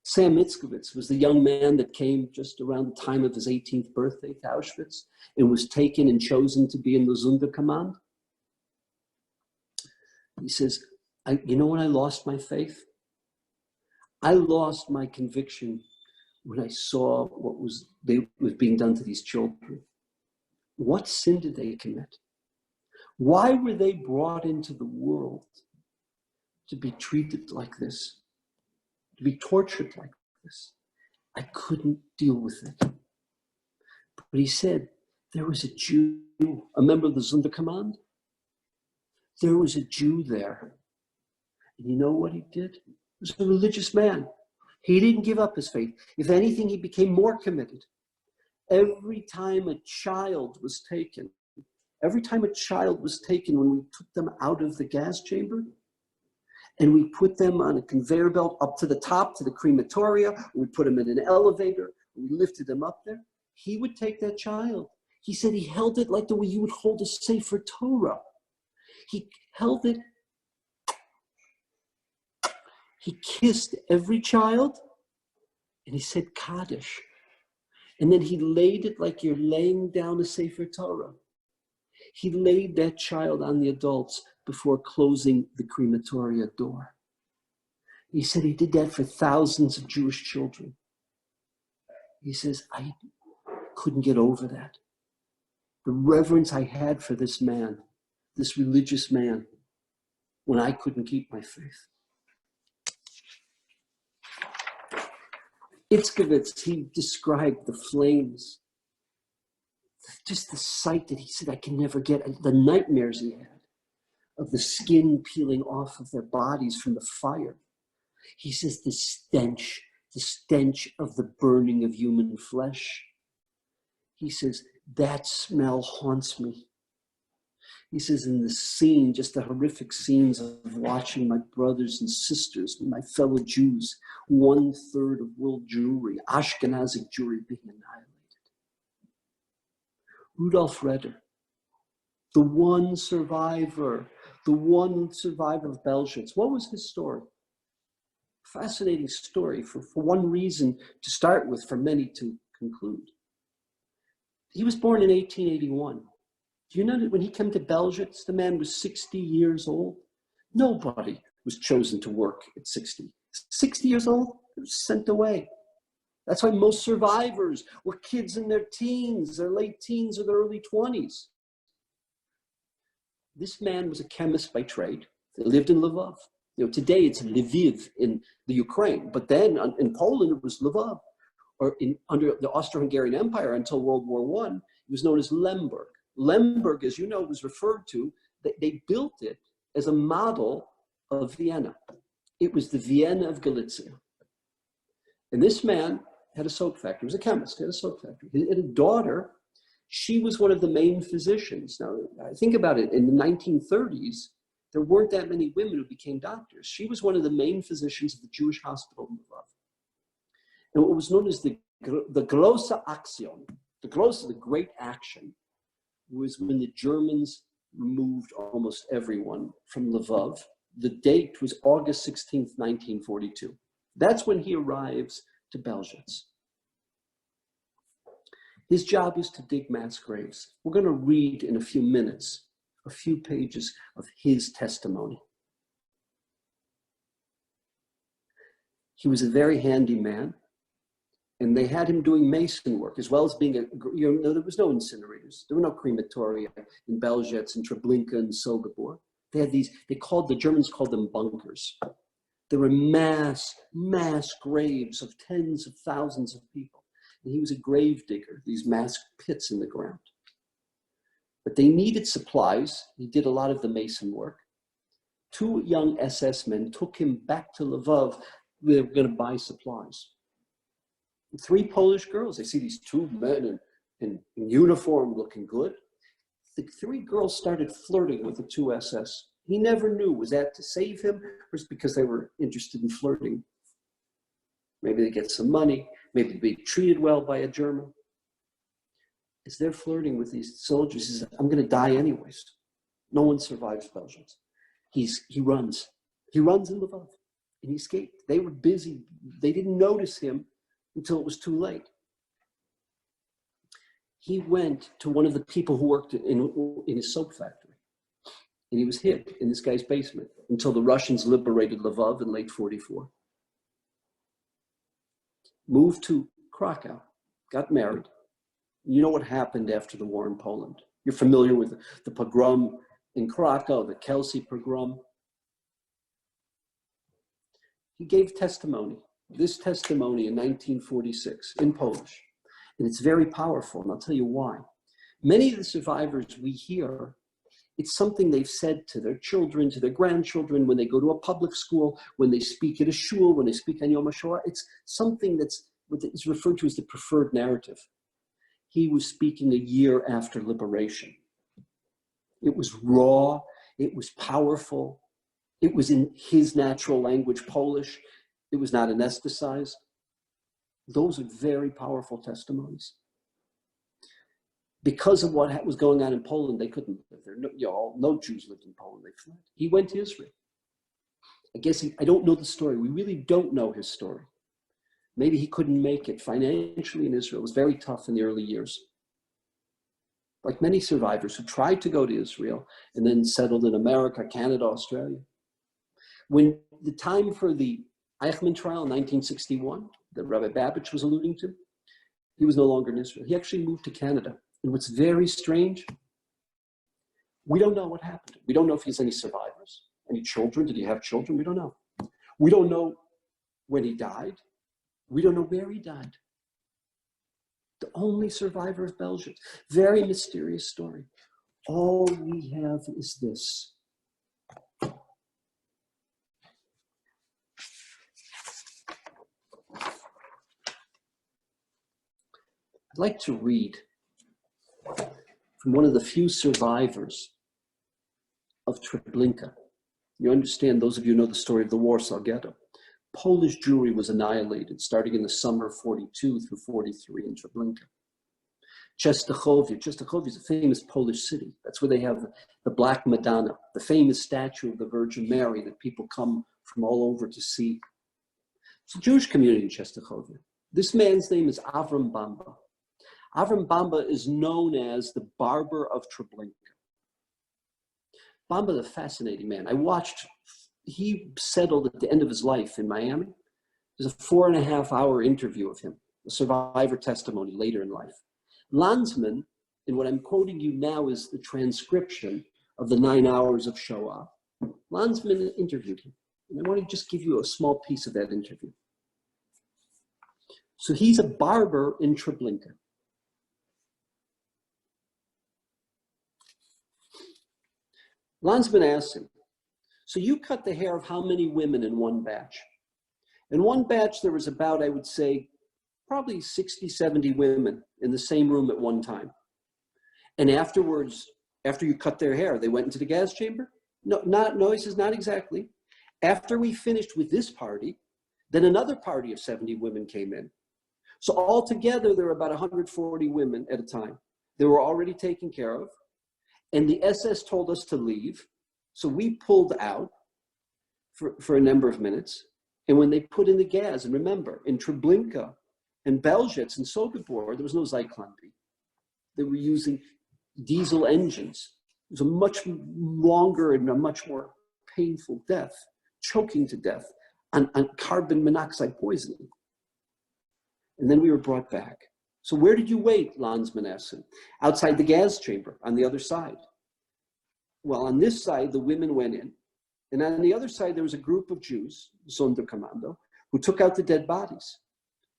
Sam Mickiewicz was the young man that came just around the time of his 18th birthday to Auschwitz and was taken and chosen to be in the Sonderkommando. He says, you know when I lost my faith? I lost my conviction when I saw what was being done to these children. What sin did they commit? Why were they brought into the world to be treated like this? To be tortured like this? I couldn't deal with it. But he said, there was a Jew, a member of the Sonderkommando. There was a Jew there. And you know what he did? He was a religious man. He didn't give up his faith. If anything, he became more committed. Every time a child was taken when we took them out of the gas chamber, and we put them on a conveyor belt up to the top, to the crematoria, we put them in an elevator, we lifted them up there, he would take that child. He said he held it like the way you would hold a Sefer Torah. He held it. He kissed every child, and he said Kaddish. And then he laid it like you're laying down a Sefer Torah. He laid that child on the adults before closing the crematoria door. He said he did that for thousands of Jewish children. He says, I couldn't get over that. The reverence I had for this man, this religious man, when I couldn't keep my faith. Mickiewicz, he described the flames, just the sight that he said I can never get, the nightmares he had of the skin peeling off of their bodies from the fire. He says the stench of the burning of human flesh. He says that smell haunts me. He says in the scene, just the horrific scenes of watching my brothers and sisters, my fellow Jews, 1/3 of world Jewry, Ashkenazic Jewry being annihilated. Rudolf Reder, the one survivor of Belzec. What was his story? Fascinating story for one reason to start with, for many to conclude. He was born in 1881. Do you know that when he came to Belzec, the man was 60 years old? Nobody was chosen to work at 60. 60 years old, they were sent away. That's why most survivors were kids in their teens, their late teens or their early 20s. This man was a chemist by trade. He lived in Lvov. Today it's Lviv in the Ukraine, but then in Poland it was Lvov. Or under the Austro-Hungarian Empire until World War I, it was known as Lemberg. Lemberg, as you know, was referred to, they built it as a model of Vienna. It was the Vienna of Galicia. And this man had a soap factory. He was a chemist, he had a soap factory. He had a daughter. She was one of the main physicians. Now, think about it. In the 1930s, there weren't that many women who became doctors. She was one of the main physicians of the Jewish hospital in Lvov. And what was known as the Große Aktion, the great action, was when the Germans removed almost everyone from Lvov. The date was August 16th, 1942. That's when he arrives to Belzec. His job is to dig mass graves. We're going to read in a few minutes a few pages of his testimony. He was a very handy man, and they had him doing mason work as well as being there was no incinerators. There were no crematoria in Belzec and Treblinka and Sobibor. They had these, the Germans called them bunkers. There were mass graves of tens of thousands of people. And he was a grave digger, these mass pits in the ground. But they needed supplies. He did a lot of the mason work. 2 young SS men took him back to Lvov. They were going to buy supplies. 3 Polish girls, they see these 2 men in uniform looking good. The 3 girls started flirting with the 2 SS He never knew, was that to save him or is it because they were interested in flirting? Maybe they get some money, maybe be treated well by a German. As they're flirting with these soldiers, he says, I'm going to die anyways. No one survives Belgians. He runs. He runs in Lvov, and he escaped. They were busy. They didn't notice him until it was too late. He went to one of the people who worked in his soap factory, and he was hid in this guy's basement until the Russians liberated Lvov in late 44. Moved to Krakow, got married. You know what happened after the war in Poland. You're familiar with the pogrom in Krakow, the Kelsey pogrom. He gave testimony, this testimony in 1946 in Polish. And it's very powerful, and I'll tell you why. Many of the survivors we hear, it's something they've said to their children, to their grandchildren, when they go to a public school, when they speak at a shul, when they speak on Yom Hashoa. It's something that's referred to as the preferred narrative. He was speaking a year after liberation. It was raw, it was powerful, it was in his natural language, Polish. It was not anesthetized. Those are very powerful testimonies. Because of what was going on in Poland, they couldn't live there. No Jews lived in Poland, they fled. He went to Israel. I don't know the story. We really don't know his story. Maybe he couldn't make it financially in Israel. It was very tough in the early years. Like many survivors who tried to go to Israel and then settled in America, Canada, Australia. When the time for the Eichmann trial in 1961, that Rabbi Babbage was alluding to, he was no longer in Israel. He actually moved to Canada. And what's very strange, we don't know what happened. We don't know if he has any survivors, any children. Did he have children? We don't know. We don't know when he died. We don't know where he died. The only survivor of Belgium. Very mysterious story. All we have is this. I'd like to read from one of the few survivors of Treblinka. You understand, those of you who know the story of the Warsaw Ghetto. Polish Jewry was annihilated starting in the summer of 42 through 43 in Treblinka. Częstochowa is a famous Polish city. That's where they have the Black Madonna, the famous statue of the Virgin Mary that people come from all over to see. It's a Jewish community in Częstochowa. This man's name is Avram Bamba. Avram Bamba is known as the barber of Treblinka. Bamba is a fascinating man. He settled at the end of his life in Miami. There's a 4.5-hour interview of him, a survivor testimony later in life. Landsman, and what I'm quoting you now is the transcription of the 9 hours of Shoah. Landsman interviewed him. And I want to just give you a small piece of that interview. So he's a barber in Treblinka. Landsman asked him, so you cut the hair of how many women in one batch? In one batch, there was about, I would say, probably 60, 70 women in the same room at one time. And afterwards, after you cut their hair, they went into the gas chamber? No, he says, not exactly. After we finished with this party, then another party of 70 women came in. So altogether, there were about 140 women at a time. They were already taken care of. And the SS told us to leave. So we pulled out for a number of minutes. And when they put in the gas, and remember, in Treblinka and Belzec and Sobibor, there was no Zyklon B. They were using diesel engines. It was a much longer and a much more painful death, choking to death on carbon monoxide poisoning. And then we were brought back. So where did you wait, Landsman asked him? Outside the gas chamber, on the other side. Well, on this side, the women went in. And on the other side, there was a group of Jews, Sonderkommando, who took out the dead bodies.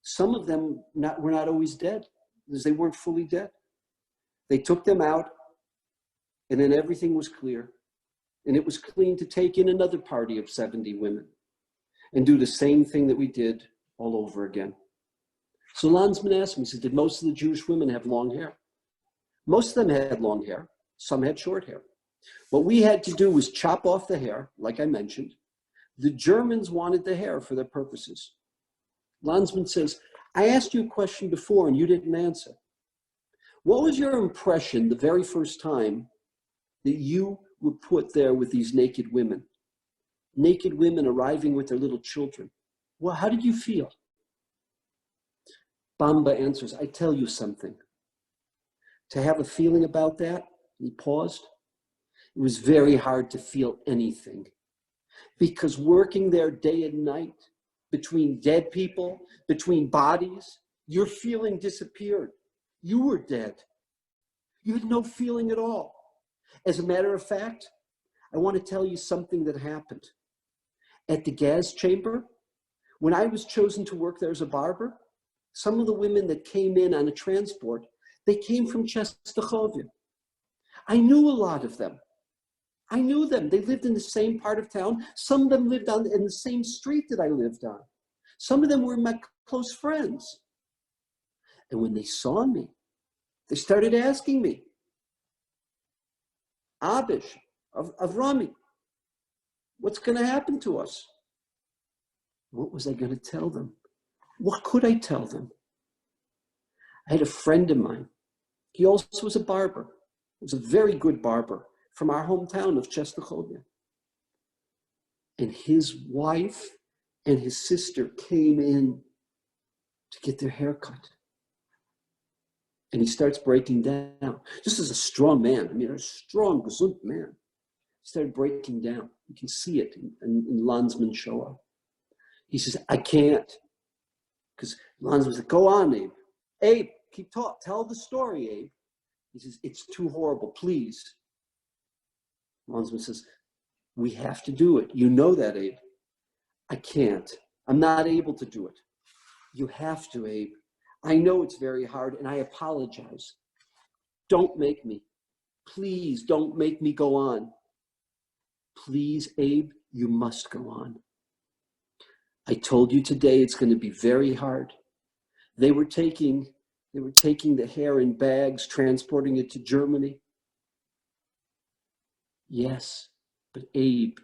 Some of them were not always dead, because they weren't fully dead. They took them out, and then everything was clear. And it was clean to take in another party of 70 women and do the same thing that we did all over again. So Landsman asked me, he said, did most of the Jewish women have long hair? Most of them had long hair. Some had short hair. What we had to do was chop off the hair, like I mentioned. The Germans wanted the hair for their purposes. Landsman says, I asked you a question before and you didn't answer. What was your impression the very first time that you were put there with these naked women arriving with their little children? Well, how did you feel? Bamba answers, I tell you something. To have a feeling about that, he paused, it was very hard to feel anything. Because working there day and night, between dead people, between bodies, your feeling disappeared. You were dead. You had no feeling at all. As a matter of fact, I want to tell you something that happened. At the gas chamber, when I was chosen to work there as a barber, some of the women that came in on a transport, they came from Czestochowie. I knew a lot of them. I knew them. They lived in the same part of town. Some of them lived in the same street that I lived on. Some of them were my close friends. And when they saw me, they started asking me, Abish, Avrami, what's going to happen to us? What was I going to tell them? What could I tell them? I had a friend of mine. He also was a barber. He was a very good barber from our hometown of Czestochowie. And his wife and his sister came in to get their hair cut. And he starts breaking down. Just as a strong man, I mean, a strong, gesund man. He started breaking down. You can see it in Landsman's show. He says, I can't. Because Landsman said, go on, Abe. Abe, keep talking. Tell the story, Abe. He says, it's too horrible, please. Landsman says, we have to do it. You know that, Abe. I can't. I'm not able to do it. You have to, Abe. I know it's very hard and I apologize. Don't make me. Please don't make me go on. Please, Abe, you must go on. I told you today it's going to be very hard. They were taking the hair in bags, transporting it to Germany. Yes, but Abe,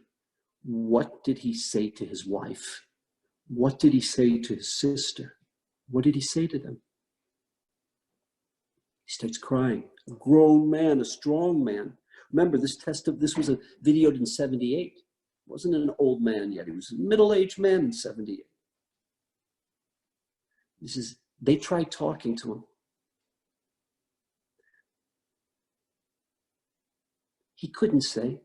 what did he say to his wife? What did he say to his sister? What did he say to them? He starts crying. A grown man, a strong man. Remember, this was videoed in 78. He wasn't an old man yet. He was a middle-aged man in 78. They tried talking to him. He couldn't say.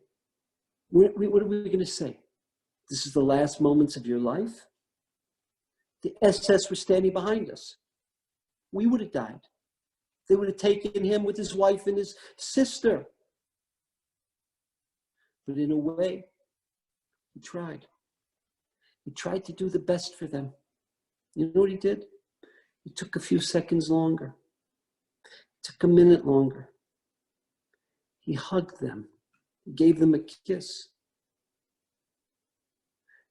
What are we going to say? This is the last moments of your life? The SS were standing behind us. We would have died. They would have taken him with his wife and his sister. But in a way, he tried. He tried to do the best for them. You know what he did? He took a few seconds longer. It took a minute longer. He hugged them. He gave them a kiss.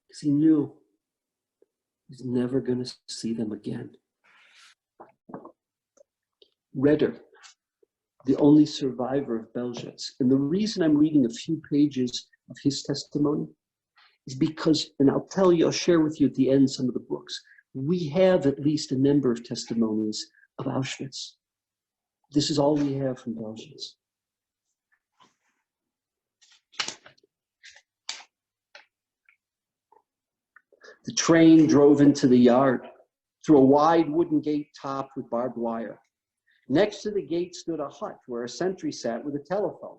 Because he knew he was never going to see them again. Redder, the only survivor of Belzec. And the reason I'm reading a few pages of his testimony is because, and I'll share with you at the end some of the books, we have at least a number of testimonies of Auschwitz. This is all we have from Belzec. The train drove into the yard through a wide wooden gate topped with barbed wire. Next to the gate stood a hut where a sentry sat with a telephone.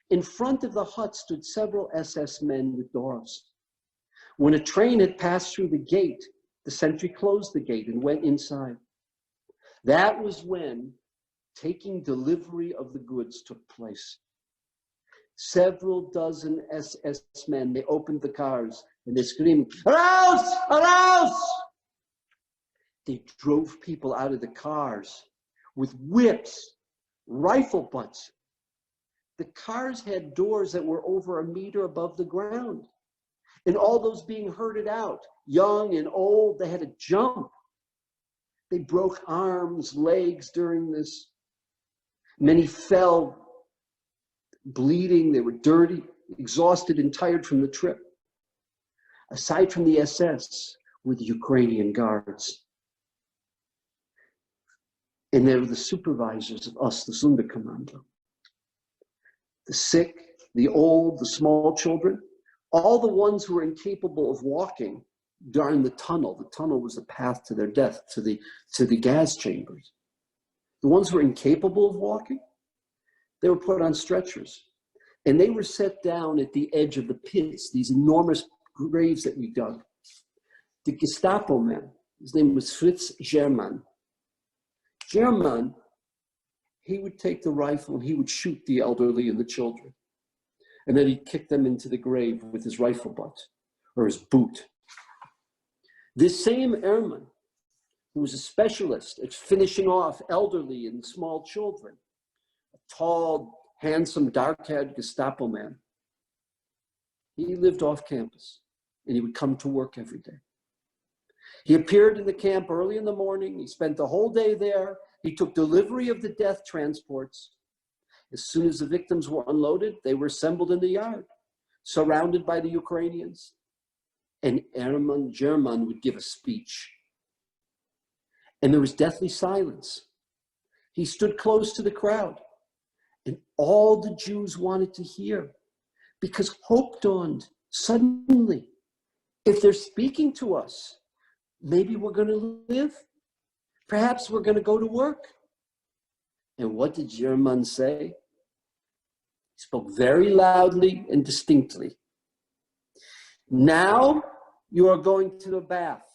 In front of the hut stood several SS men with doors. When a train had passed through the gate, the sentry closed the gate and went inside. That was when taking delivery of the goods took place. Several dozen SS men, they opened the cars and they screamed, "Raus! Raus!" They drove people out of the cars with whips, rifle butts. The cars had doors that were over a meter above the ground. And all those being herded out, young and old, they had to jump. They broke arms, legs during this. Many fell bleeding, they were dirty, exhausted and tired from the trip. Aside from the SS were the Ukrainian guards. And they were the supervisors of us, the Sonderkommando. The sick, the old, the small children, all the ones who were incapable of walking during the tunnel. The tunnel was the path to their death, to the gas chambers. The ones who were incapable of walking, they were put on stretchers. And they were set down at the edge of the pits, these enormous graves that we dug. The Gestapo man, his name was Fritz German. German, he would take the rifle and he would shoot the elderly and the children. And then he'd kick them into the grave with his rifle butt or his boot. This same airman, who was a specialist at finishing off elderly and small children, a tall, handsome, dark-haired Gestapo man, he lived off campus and he would come to work every day. He appeared in the camp early in the morning. He spent the whole day there. He took delivery of the death transports. As soon as the victims were unloaded, they were assembled in the yard, surrounded by the Ukrainians. And Airman German would give a speech. And there was deathly silence. He stood close to the crowd. And all the Jews wanted to hear, because hope dawned suddenly. If they're speaking to us, maybe we're going to live. Perhaps we're going to go to work. And what did German say? He spoke very loudly and distinctly. Now you are going to the bath.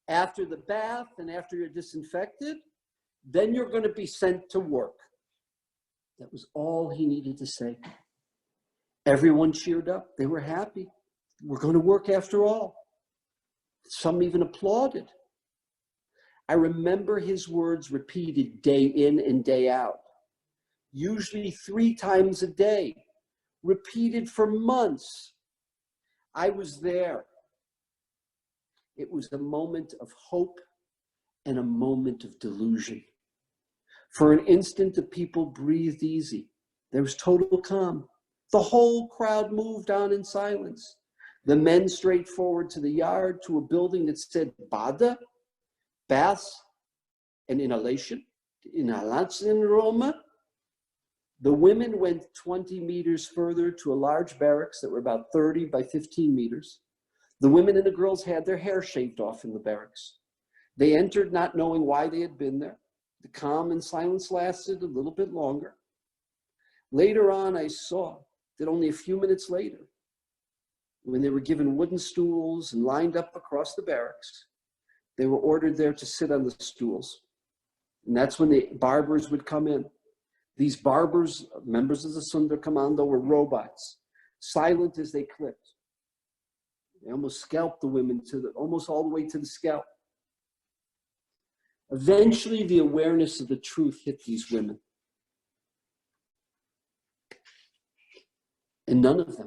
After the bath and after you're disinfected, then you're going to be sent to work. That was all he needed to say. Everyone cheered up. They were happy. We're going to work after all. Some even applauded. I remember his words repeated day in and day out, usually 3 times a day, repeated for months. I was there. It was a moment of hope and a moment of delusion. For an instant, the people breathed easy. There was total calm. The whole crowd moved on in silence. The men straight forward to the yard, to a building that said Bada, baths and inhalation Roma. The women went 20 meters further to a large barracks that were about 30 by 15 meters. The women and the girls had their hair shaved off in the barracks. They entered not knowing why they had been there. The calm and silence lasted a little bit longer. Later on, I saw that only a few minutes later, when they were given wooden stools and lined up across the barracks, they were ordered there to sit on the stools. And that's when the barbers would come in. These barbers, members of the Sonderkommando, were robots, silent as they clipped. They almost scalped the women almost all the way to the scalp. Eventually, the awareness of the truth hit these women. And none of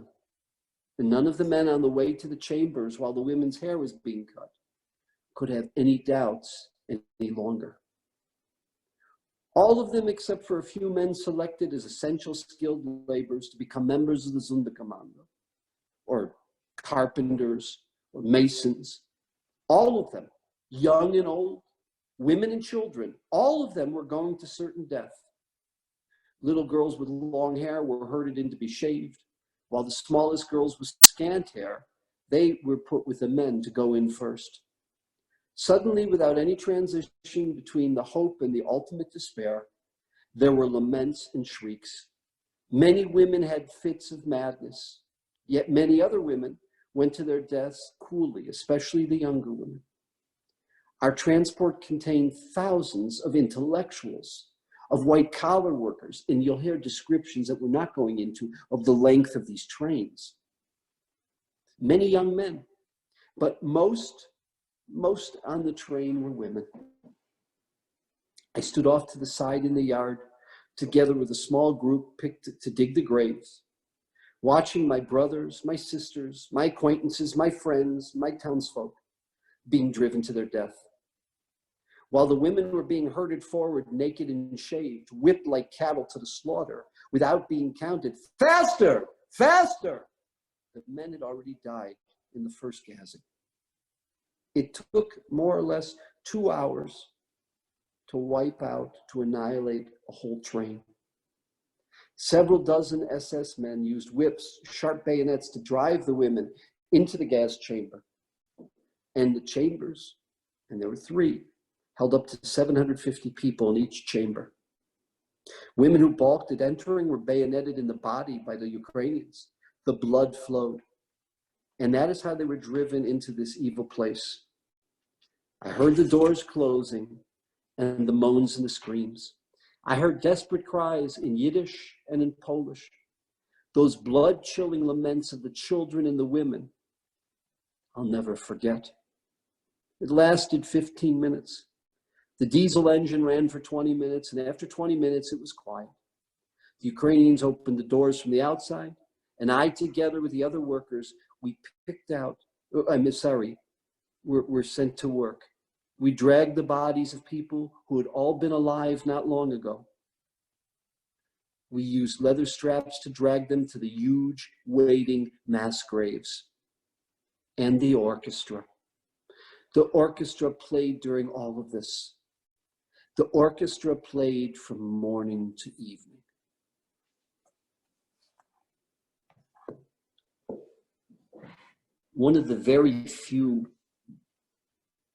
the men on the way to the chambers while the women's hair was being cut could have any doubts any longer. All of them, except for a few men selected as essential skilled laborers to become members of the Sonderkommando, or carpenters, or masons, all of them, young and old, women and children, all of them were going to certain death. Little girls with long hair were herded in to be shaved, while the smallest girls with scant hair, they were put with the men to go in first. Suddenly, without any transition between the hope and the ultimate despair, there were laments and shrieks. Many women had fits of madness, yet many other women went to their deaths coolly, especially the younger women. Our transport contained thousands of intellectuals, of white-collar workers, and you'll hear descriptions that we're not going into of the length of these trains. Many young men, but most on the train were women. I stood off to the side in the yard, together with a small group picked to dig the graves, watching my brothers, my sisters, my acquaintances, my friends, my townsfolk being driven to their death. While the women were being herded forward naked and shaved, whipped like cattle to the slaughter, without being counted. Faster, faster! The men had already died in the first gassing. It took more or less 2 hours to wipe out, to annihilate a whole train. Several dozen SS men used whips, sharp bayonets to drive the women into the gas chamber. And the chambers, and there were 3, held up to 750 people in each chamber. Women who balked at entering were bayoneted in the body by the Ukrainians. The blood flowed. And that is how they were driven into this evil place. I heard the doors closing and the moans and the screams. I heard desperate cries in Yiddish and in Polish. Those blood-chilling laments of the children and the women, I'll never forget. It lasted 15 minutes. The diesel engine ran for 20 minutes, and after 20 minutes, it was quiet. The Ukrainians opened the doors from the outside, and I, together with the other workers, we're sent to work. We dragged the bodies of people who had all been alive not long ago. We used leather straps to drag them to the huge, waiting mass graves. And the orchestra. The orchestra played during all of this. The orchestra played from morning to evening. One of the very few,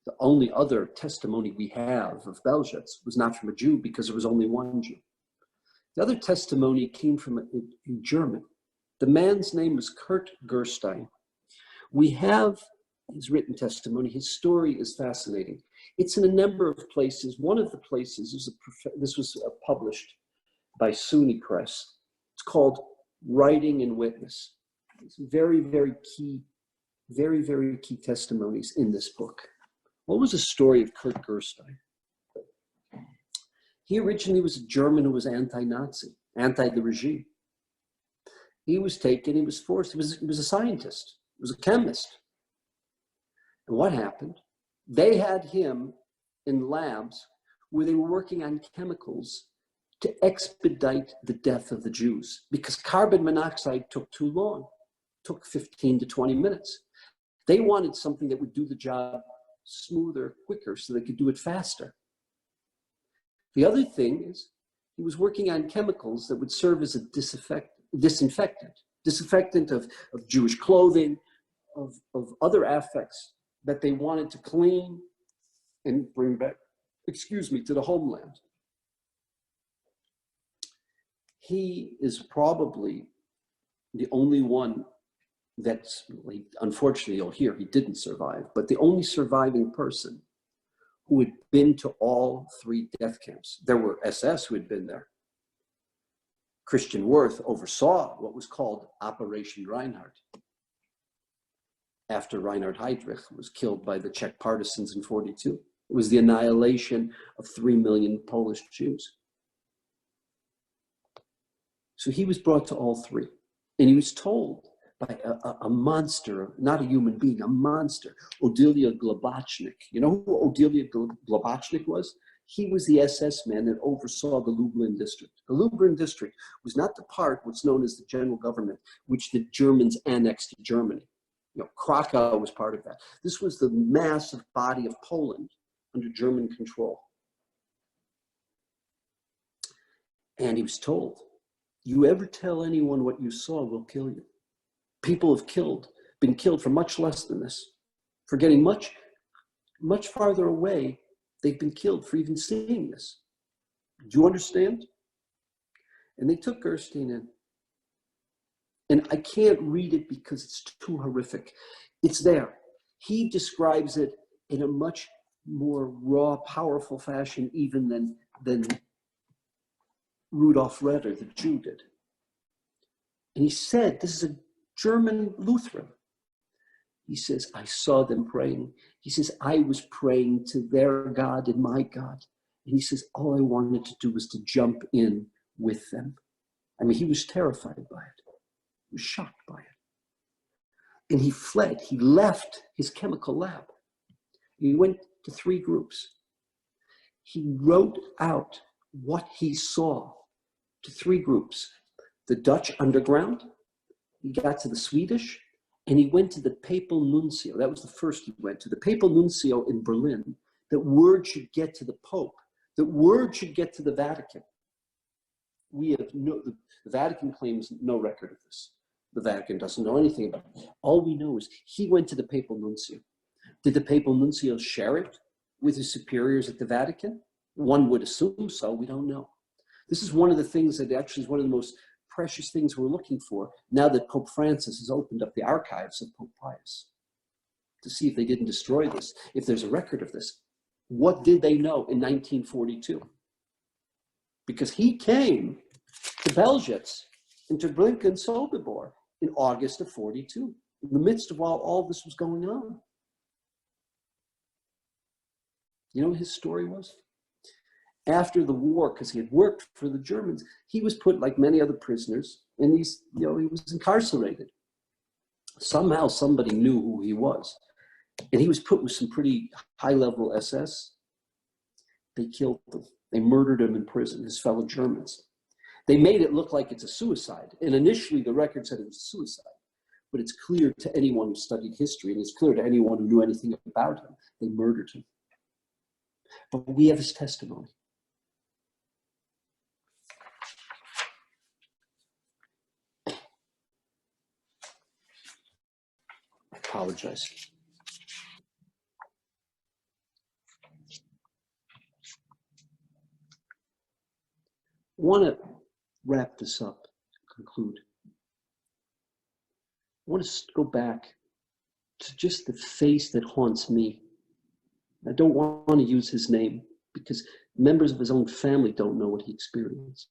the only other testimony we have of Belzec was not from a Jew because there was only one Jew. The other testimony came from a German. The man's name was Kurt Gerstein. We have his written testimony. His story is fascinating. It's in a number of places. One of the places is this was published by SUNY Press. It's called Writing and Witness. It's very, very key testimonies in this book. What was the story of Kurt Gerstein? He originally was a German who was anti-Nazi, anti the regime. He was taken, he was forced, he was a scientist, he was a chemist. And what happened? They had him in labs where they were working on chemicals to expedite the death of the Jews because carbon monoxide took too long, took 15 to 20 minutes. They wanted something that would do the job smoother, quicker, so they could do it faster. The other thing is he was working on chemicals that would serve as a disinfectant of Jewish clothing, of other affects that they wanted to clean and bring back, to the homeland. He is probably the only one that's, unfortunately you'll hear, he didn't survive, but the only surviving person who had been to all 3 death camps. There were SS who had been there. Christian Wirth oversaw what was called Operation Reinhardt after Reinhard Heydrich was killed by the Czech partisans in 1942. It was the annihilation of 3 million Polish Jews. So he was brought to all 3, and he was told by a monster, not a human being, a monster, Odelia Globachnik. You know who Odelia Globachnik was? He was the SS man that oversaw the Lublin district. The Lublin district was not the part, what's known as the general government, which the Germans annexed to Germany. Krakow was part of that. This was the massive body of Poland under German control. And he was told, you ever tell anyone what you saw, we'll kill you. People have been killed for much less than this. For getting much, much farther away, they've been killed for even seeing this. Do you understand? And they took Gerstein in. And I can't read it because it's too horrific. It's there. He describes it in a much more raw, powerful fashion even than Rudolf Reder, the Jew, did. And he said, this is a German Lutheran. He says, I saw them praying. He says, I was praying to their God and my God. And he says, all I wanted to do was to jump in with them. I mean, he was terrified by it. He was shocked by it. And he fled. He left his chemical lab. He went to 3 groups. He wrote out what he saw to 3 groups. the Dutch underground, he got to the Swedish, and he went to the papal nuncio. That was the first he went to, the papal nuncio in Berlin, that word should get to the Pope, that word should get to the Vatican. We have the Vatican claims no record of this. The Vatican doesn't know anything about it. All we know is he went to the papal nuncio. Did the papal nuncio share it with his superiors at the Vatican? One would assume so, we don't know. This is one of the things that actually is one of the most precious things we're looking for now that Pope Francis has opened up the archives of Pope Pius to see if they didn't destroy this, if there's a record of this. What did they know in 1942? Because he came to Belzec and to Blinken and Sobibor in August of 42, in the midst of all this was going on. You know what his story was? After the war, because he had worked for the Germans, he was put, like many other prisoners, and he was incarcerated. Somehow somebody knew who he was. And he was put with some pretty high-level SS. They killed him. They murdered him in prison, his fellow Germans. They made it look like it's a suicide. And initially the record said it was a suicide. But it's clear to anyone who studied history, and it's clear to anyone who knew anything about him, they murdered him. But we have his testimony. I apologize. I want to wrap this up, conclude. I want to go back to just the face that haunts me. I don't want to use his name because members of his own family don't know what he experienced.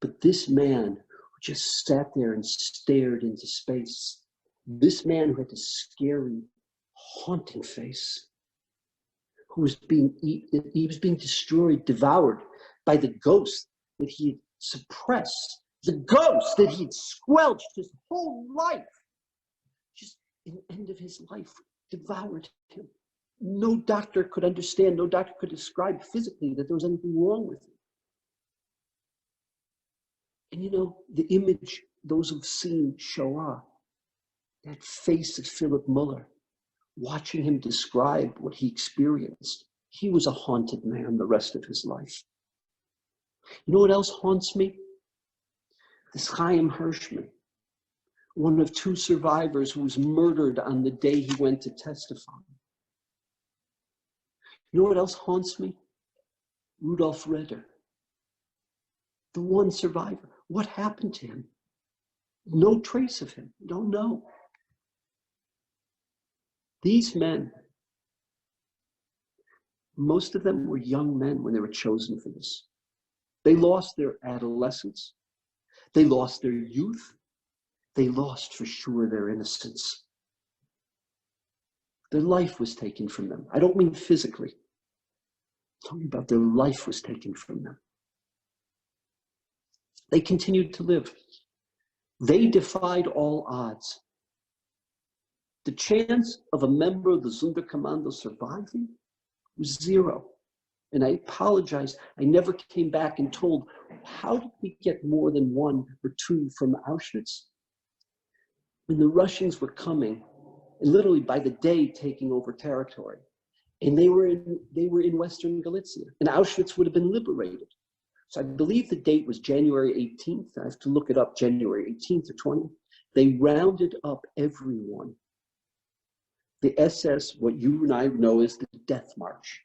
But this man who just sat there and stared into space, this man who had this scary, haunting face, who was being destroyed, devoured by the ghost that he had suppressed, the ghost that he had squelched his whole life. Just in the end of his life, devoured him. No doctor could understand, no doctor could describe physically that there was anything wrong with him. And you know, the image those who've seen Shoah, that face of Philip Muller, watching him describe what he experienced, he was a haunted man the rest of his life. You know what else haunts me? This Chaim Hirschman, one of two survivors who was murdered on the day he went to testify. You know what else haunts me? Rudolf Redder, the one survivor. What happened to him? No trace of him. Don't know. These men, most of them were young men when they were chosen for this. They lost their adolescence. They lost their youth. They lost, for sure, their innocence. Their life was taken from them. I don't mean physically. I'm talking about their life was taken from them. They continued to live. They defied all odds. The chance of a member of the Sonderkommando surviving was zero. And I apologize, I never came back and told, how did we get more than one or two from Auschwitz? When the Russians were coming, and literally by the day taking over territory, and they were in Western Galicia, and Auschwitz would have been liberated. So I believe the date was January 18th. I have to look it up, January 18th or 20th. They rounded up everyone. The SS, what you and I know as the Death March.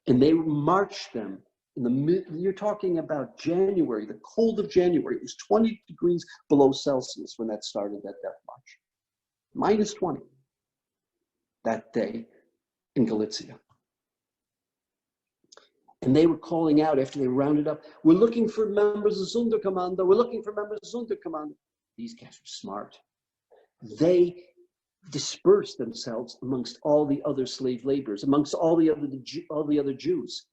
And they marched them in the mid, you're talking about January, the cold of January. It was 20 degrees below Celsius when that started, that Death March. Minus 20 that day in Galicia. And they were calling out after they rounded up, we're looking for members of Sonderkommando, we're looking for members of Sonderkommando. These guys were smart. They dispersed themselves amongst all the other slave laborers, amongst all the other Jews.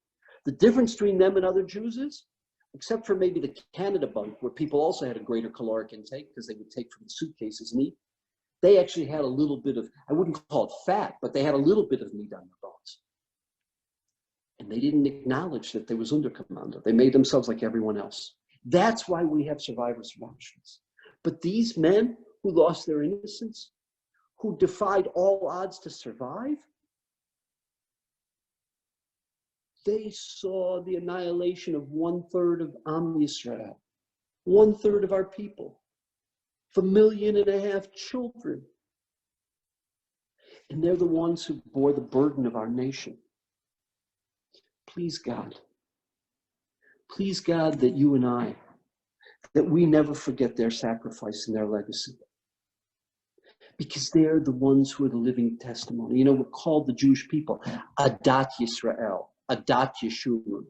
The difference between them and other Jews is, except for maybe the Canada bunk, where people also had a greater caloric intake because they would take from the suitcases and eat, they actually had a little bit of, I wouldn't call it fat, but they had a little bit of meat on their bones. And they didn't acknowledge that there was Sonderkommando. They made themselves like everyone else. That's why we have survivors from Auschwitz. But these men who lost their innocence, who defied all odds to survive, they saw the annihilation of 1/3 of Am Yisrael, 1/3 of our people, 1.5 million children. And they're the ones who bore the burden of our nation. Please God that you and I, that we never forget their sacrifice and their legacy. Because they're the ones who are the living testimony. You know, we're called the Jewish people, Adat Yisrael, Adat Yeshua.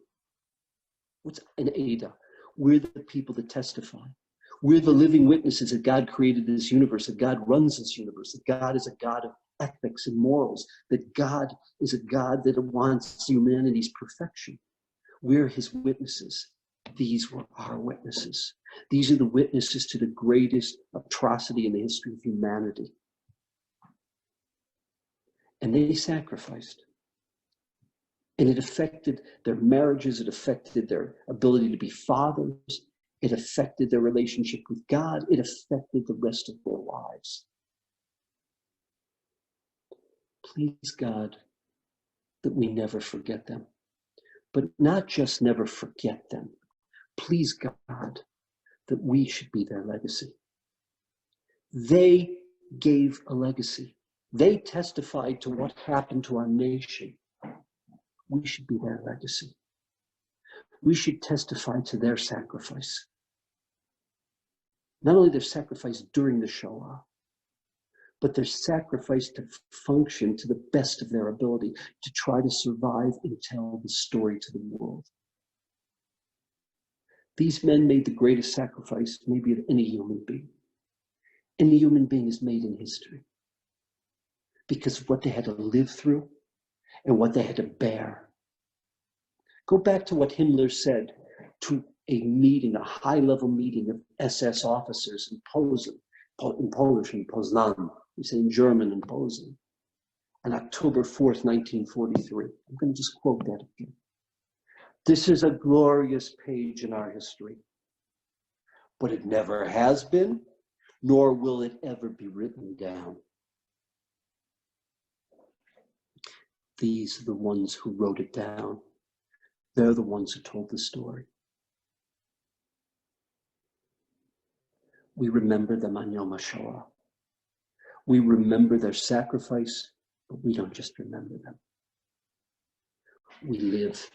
What's an Ada? We're the people that testify. We're the living witnesses that God created this universe, that God runs this universe, that God is a God of ethics and morals, that God is a God that wants humanity's perfection. We're his witnesses. These were our witnesses. These are the witnesses to the greatest atrocity in the history of humanity. And they sacrificed. And it affected their marriages, it affected their ability to be fathers, it affected their relationship with God, it affected the rest of their lives. Please God that we never forget them. But not just never forget them. Please God that we should be their legacy. They gave a legacy. They testified to what happened to our nation. We should be their legacy. We should testify to their sacrifice. Not only their sacrifice during the Shoah, but their sacrifice to function to the best of their ability, to try to survive and tell the story to the world. These men made the greatest sacrifice maybe of any human being. Any human being is made in history because of what they had to live through and what they had to bear. Go back to what Himmler said to a meeting, a high-level meeting of SS officers in Posen, in Polish, in Poznan, we say in German in Posen, on October 4th, 1943. I'm going to just quote that again. This is a glorious page in our history, but it never has been, nor will it ever be written down. These are the ones who wrote it down. They're the ones who told the story. We remember them on Yom Hashoa. We remember their sacrifice, but we don't just remember them. We live.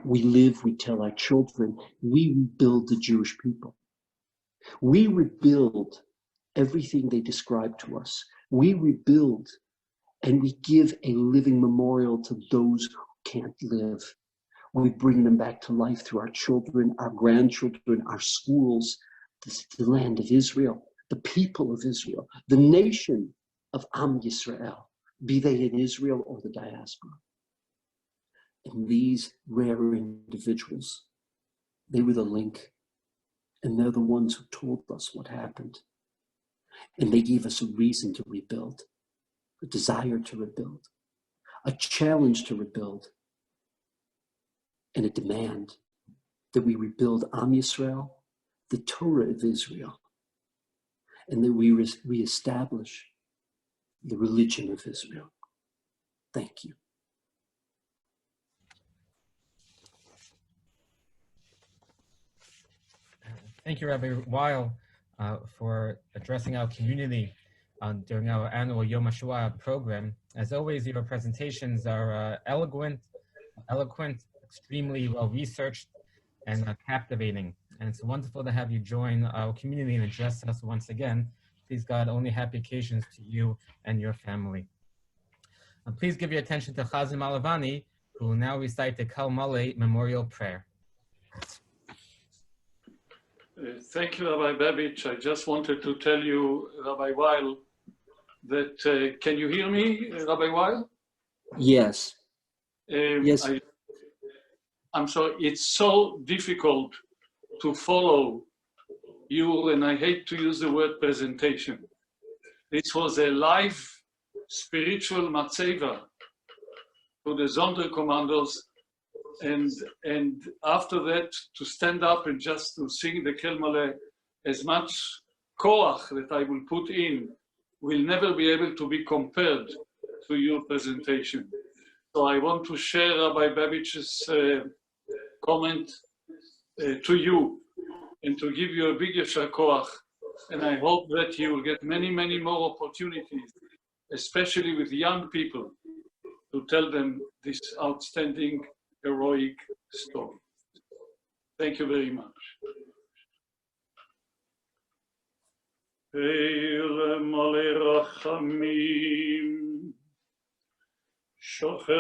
We live, we tell our children, we rebuild the Jewish people. We rebuild everything they describe to us. We rebuild and we give a living memorial to those who can't live. We bring them back to life through our children, our grandchildren, our schools, the land of Israel, the people of Israel, the nation of Am Yisrael, be they in Israel or the diaspora. And these rare individuals, they were the link, and they're the ones who told us what happened. And they gave us a reason to rebuild, a desire to rebuild, a challenge to rebuild, and a demand that we rebuild Am Yisrael, the Torah of Israel, and that we reestablish the religion of Israel. Thank you. Thank you, Rabbi Weil, for addressing our community during our annual Yom Hashoa program. As always, your presentations are eloquent, extremely well-researched, and captivating. And it's wonderful to have you join our community and address us once again. Please God, only happy occasions to you and your family. Please give your attention to Chazan Malavani, who will now recite the Kal Male Memorial Prayer. Thank you, Rabbi Babich. I just wanted to tell you, Rabbi Weil, that, can you hear me, Rabbi Weil? Yes. Yes. I'm sorry, it's so difficult to follow you, and I hate to use the word presentation. This was a live spiritual matzeva to the Sonderkommandos and after that to stand up and just to sing the Kel Maleh, as much koach that I will put in will never be able to be compared to your presentation. So I want to share Rabbi Babich's comment to you and to give you a big yashar koach. And I hope that you will get many, many more opportunities, especially with young people, to tell them this outstanding, heroic story. Thank you very much. Eile Malei Rachamim, Shochein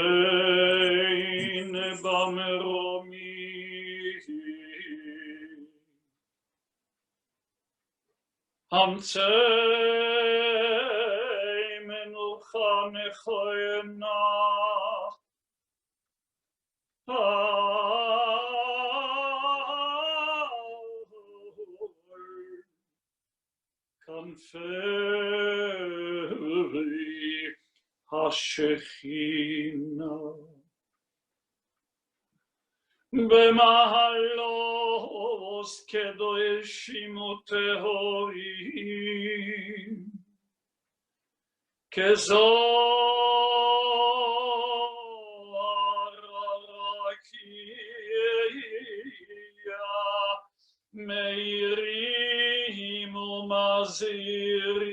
Bameromim, Hamtzei Menucha Mechoyena, Conferi Hashechina Bemahalos Kedoshim Utehorim Kezohar Rakia Meirim Umazirim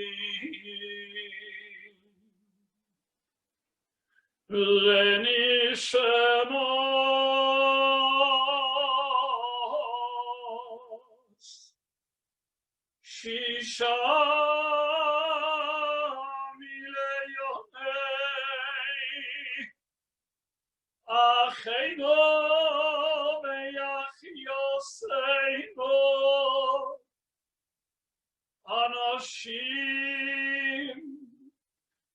Lenishemos Shisha Mileyonei Acheinu Be'achyoseinu Anoshim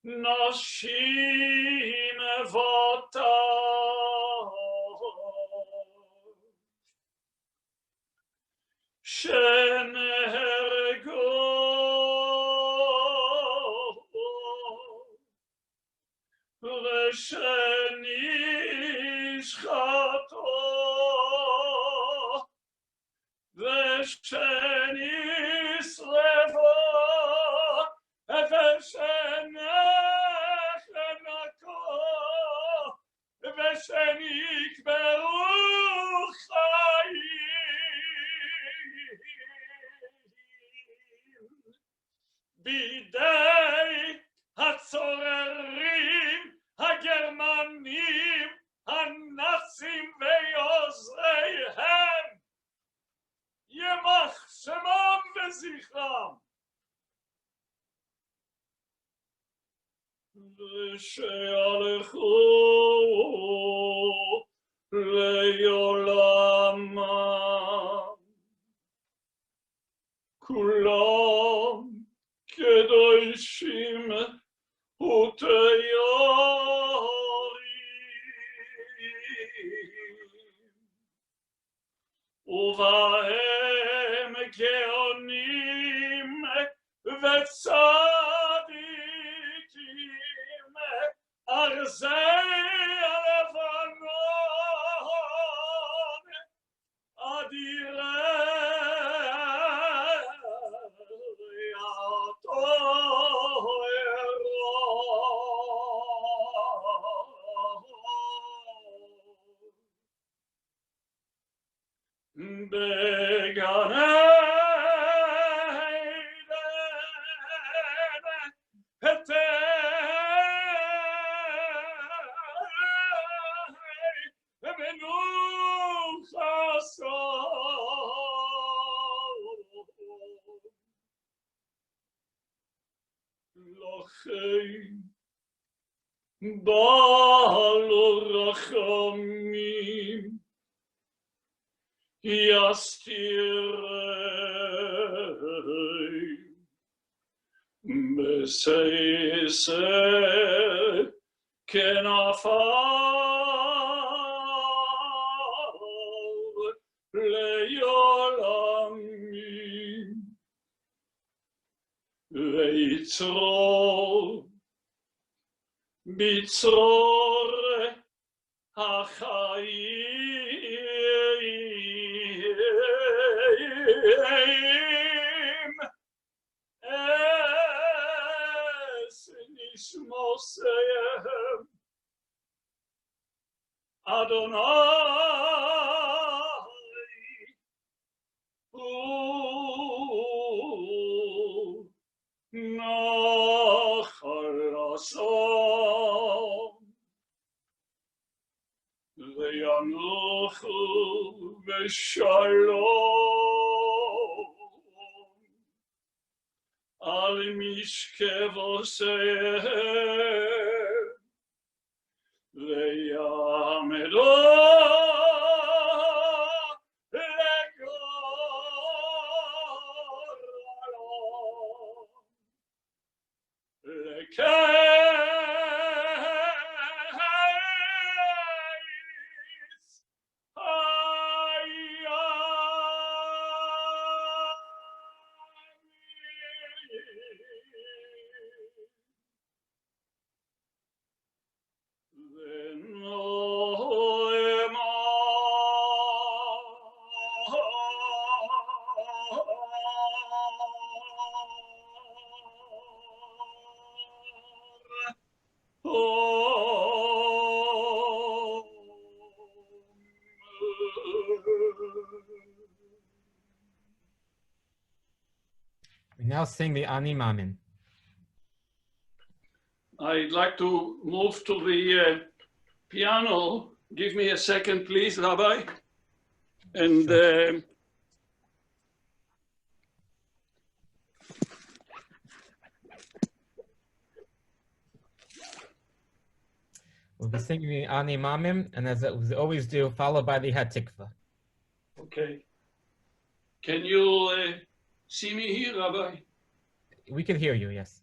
Noshim Evotav Shenehergo V'shenishchato V'shenisrevo V'shenechenako V'shenikberu chayim Bidei hatzorerim hagermanim hanazim ve'yozreihem Yemach shemam ve'zichram V'she'alechu le'yolamam Kulam kedoshim uteyorim Uvahem geonim v'tzadikim arzei levanon adirei atoero Began Baal Rachamim Yastirei Meseise Kenafal Leyolamim Leitzro Bitzor HaChayim es nishmoseihem Adonai hu nachal rasom ve'yanuchu v'shalom al mishkevoseihem ve'yamedo We now sing the Ani Mamin. I'd like to move to the piano. Give me a second, please, Rabbi. And We'll be singing the Ani Mamim, and as we always do, followed by the Hatikva. okay. Can you see me here, Rabbi? We can hear you, yes.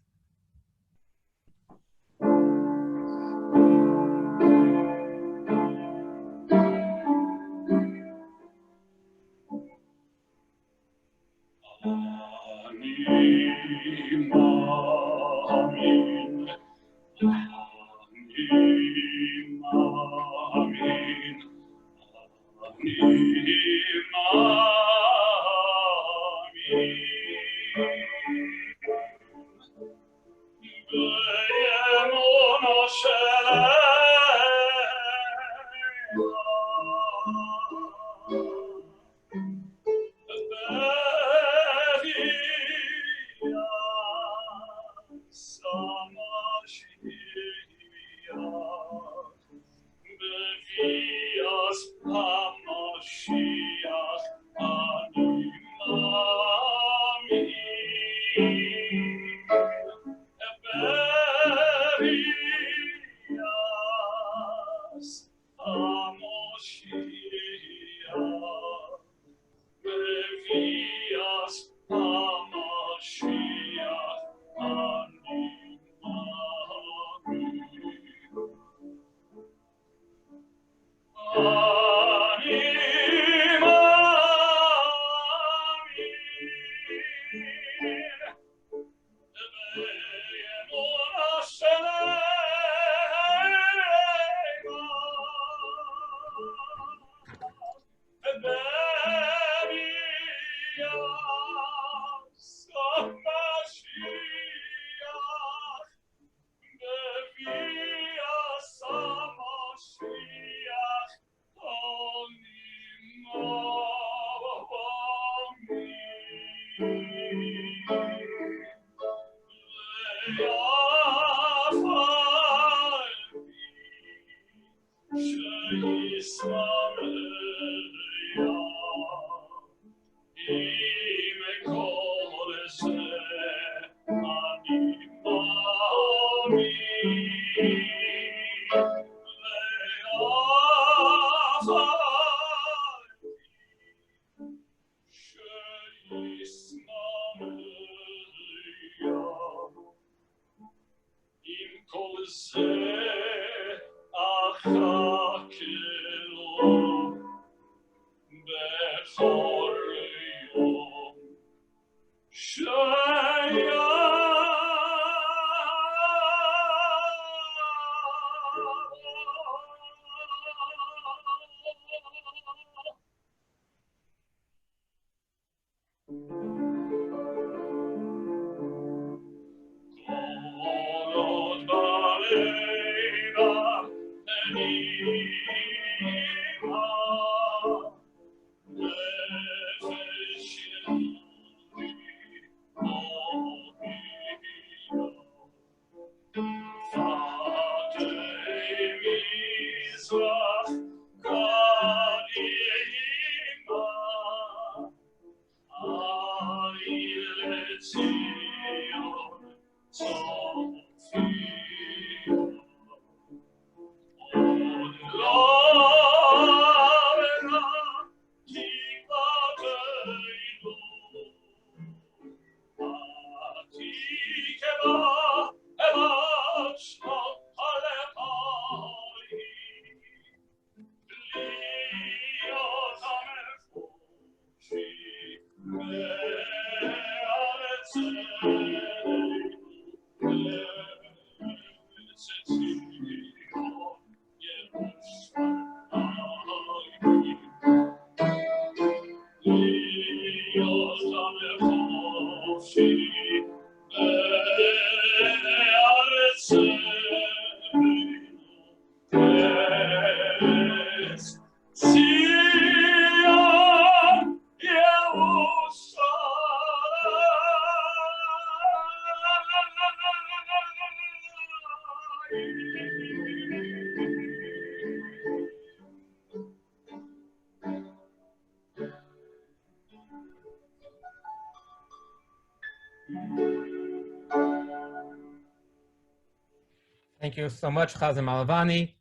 Thank you so much, Chazan Malavani.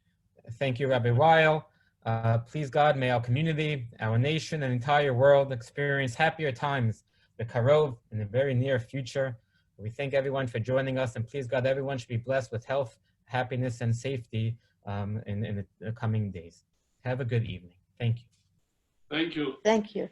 Thank you, Rabbi Weil. Please God, may our community, our nation, and entire world experience happier times, the Karov, in the very near future. We thank everyone for joining us, and please God, everyone should be blessed with health, happiness, and safety in the coming days. Have a good evening. Thank you. Thank you. Thank you.